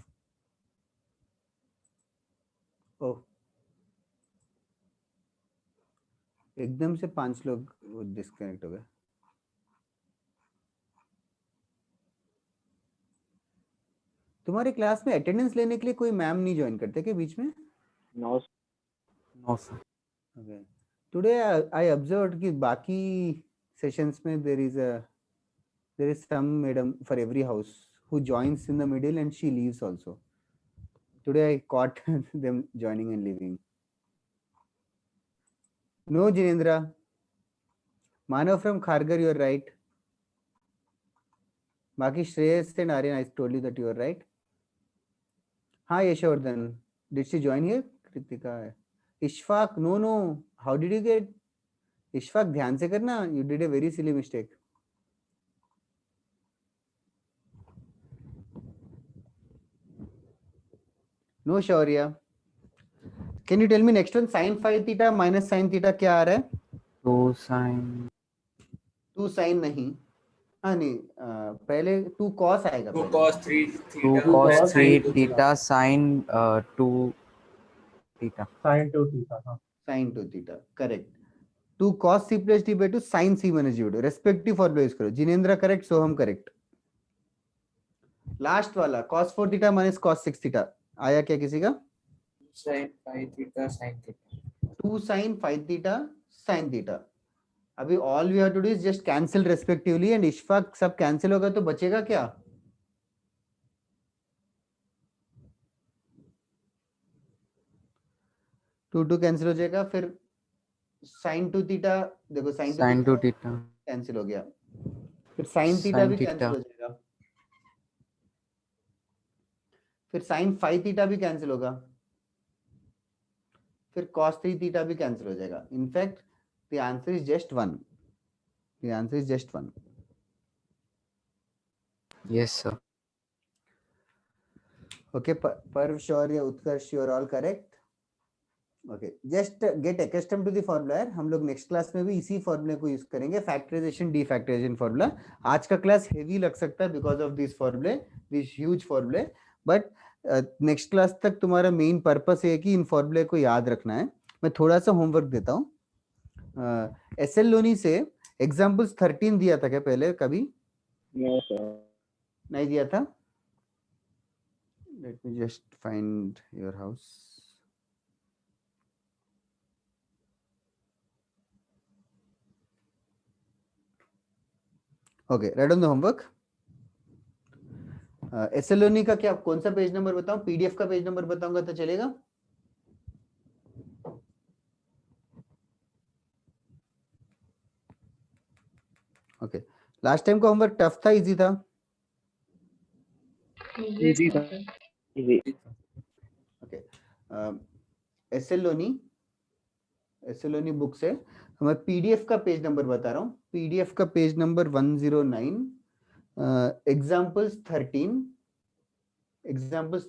Oh. एकदम से 5 लोग disconnect हो गए तुम्हारे class में attendance लेने के लिए कोई मैम नहीं ज्वाइन करते क्या बीच में No. No, sir. Okay. Today I observed कि बाकी sessions में there is some madam for every house who joins in the middle and she leaves also. Today I caught them joining and leaving. No, Jinendra. Manav from Khargar, you are right. Baki Shreyas and Aryan, I told you that you are right. Hi, Yashovardhan. Did she join here? Kritika. Ishfaq, no. How did you get? Ishfaq, ध्यान से करना. You did a very silly mistake. No, Shaurya. Can you tell me next one? Sin phi theta minus sin theta क्या आ रहा है? 2 sin. 2 sin नहीं. हाँ नहीं. पहले 2 cos आएगा. 2 cos 3 2 theta. cos 3 2 theta sin 2 theta. Sin 2 theta. हाँ. Sin 2 theta. Correct. 2 cos c plus d by 2 sin c minus d. Respective formula use करो. जिनेंद्र correct, सोहम correct. Last वाला cos 4 theta minus cos 6 theta. आया क्या किसी का? sin 5 theta sin theta. 2 sin 5 theta sin theta. अभी all we have to do is just cancel respectively and Ishfaq सब cancel होगा तो बचेगा क्या? टू कैंसिल हो जाएगा. फिर sin 2 theta देखो sin 2 theta कैंसिल हो गया. फिर sin theta भी कैंसिल हो जाएगा. फिर sin 5 theta भी कैंसिल होगा. फिर cos 3 theta भी कैंसिल हो जाएगा. In fact the answer is just one. The answer is just one. Yes, sir. Okay, Parv, Shaurya, Utkarsh, you are all correct. Okay, just get accustomed to the formula. हम लोग next class में भी इसी formula को use करेंगे. Factorization, defactorization formula. आज का class heavy लग सकता है because of this formula, this huge formula. But next class तक तुम्हारा main purpose है कि इन formula को याद रखना है. मैं थोड़ा सा homework देता हूँ. SL लोनी से examples 13 दिया था क्या पहले कभी? No, sir. नहीं दिया था? Let me just find your house. Okay, write down the homework. SLONI का क्या कौन सा पेज नंबर बताऊं? PDF का पेज नंबर बताऊंगा तो चलेगा? Okay. लास्ट टाइम का होमवर्क टफ था इजी था? Easy था. Easy. Okay. SLONI बुक से मैं PDF का पेज नंबर बता रहा हूँ. PDF का पेज नंबर 109. एग्जाम्पल्स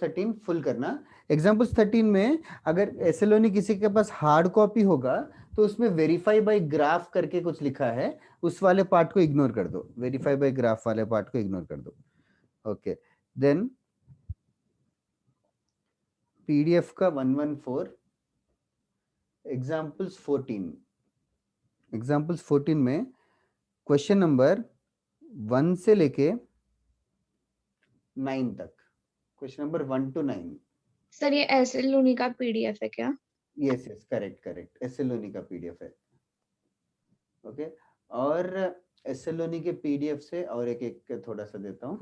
13 फुल करना. एग्जाम्पल्स 13 में अगर SLONI किसी के पास हार्ड कॉपी होगा तो उसमें वेरीफाई बाय ग्राफ करके कुछ लिखा है, उस वाले पार्ट को इग्नोर कर दो. वेरीफाई बाय ग्राफ वाले पार्ट को इग्नोर कर दो. ओके, देन PDF का 114. एग्जाम्पल्स 14 में क्वेश्चन नंबर 1 से लेके 9 तक. Question number 1 to 9. सर ये एसएल लोनी का पीडीएफ है क्या? Yes correct. SLONI का PDF है. ओके, और SLONI के PDF से और एक थोड़ा सा देता हूँ.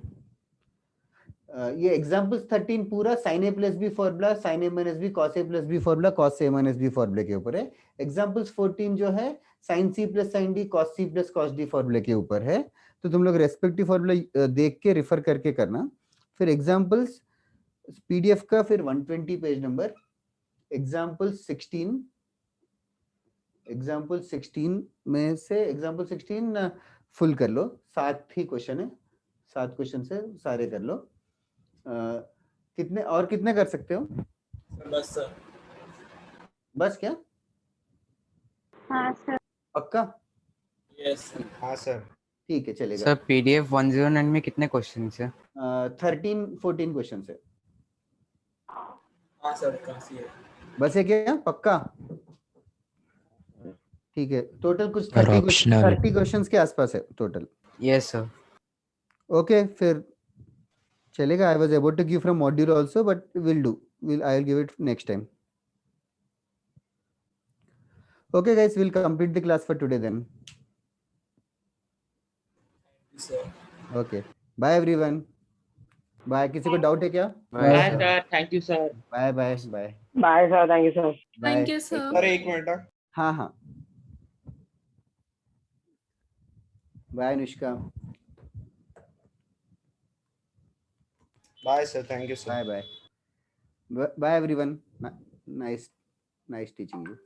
ये एग्जाम्पल्स 13 पूरा sin A plus B formula, sin A minus B cos A plus B formula, cos A minus B फॉर्मूले के ऊपर है. एग्जाम्पल्स 14 जो है sin C plus sin D cos C plus cos D फॉर्मूले के ऊपर है. तो तुम लोग रेस्पेक्टिव फॉर्मूला देख के रेफर करके करना. फिर एग्जाम्पल्स PDF का फिर 120 पेज नंबर. एग्जाम्पल 16 में से एग्जाम्पल 16 फुल कर लो. 7 ही क्वेश्चन है. 7 क्वेश्चन से सारे कर लो. कितने कर सकते हो? बस सर. बस क्या? हाँ सर. पक्का? Yes sir. हाँ सर. ठीक है, चलेगा. सर PDF 109 में कितने क्वेश्चन है? 13-14 क्वेश्चन है. हाँ सर, काफी है. बस है क्या? पक्का? ठीक है. टोटल कुछ 30 क्वेश्चंस के आसपास है टोटल. Yes sir. ओके, फिर चलेगा. I was about to give from module also, but we'll do. I'll give it next time. Okay, guys, we'll complete the class for today then. sir. Okay. Bye everyone. Bye. किसी को doubt है क्या? Bye, sir. Thank you, sir. Bye bye bye. Bye sir, thank you sir. Bye. Thank you, sir. Sir एक minute. हाँ हाँ. Bye Anushka. Bye sir, thank you sir. Bye bye. Bye everyone. Nice teaching you.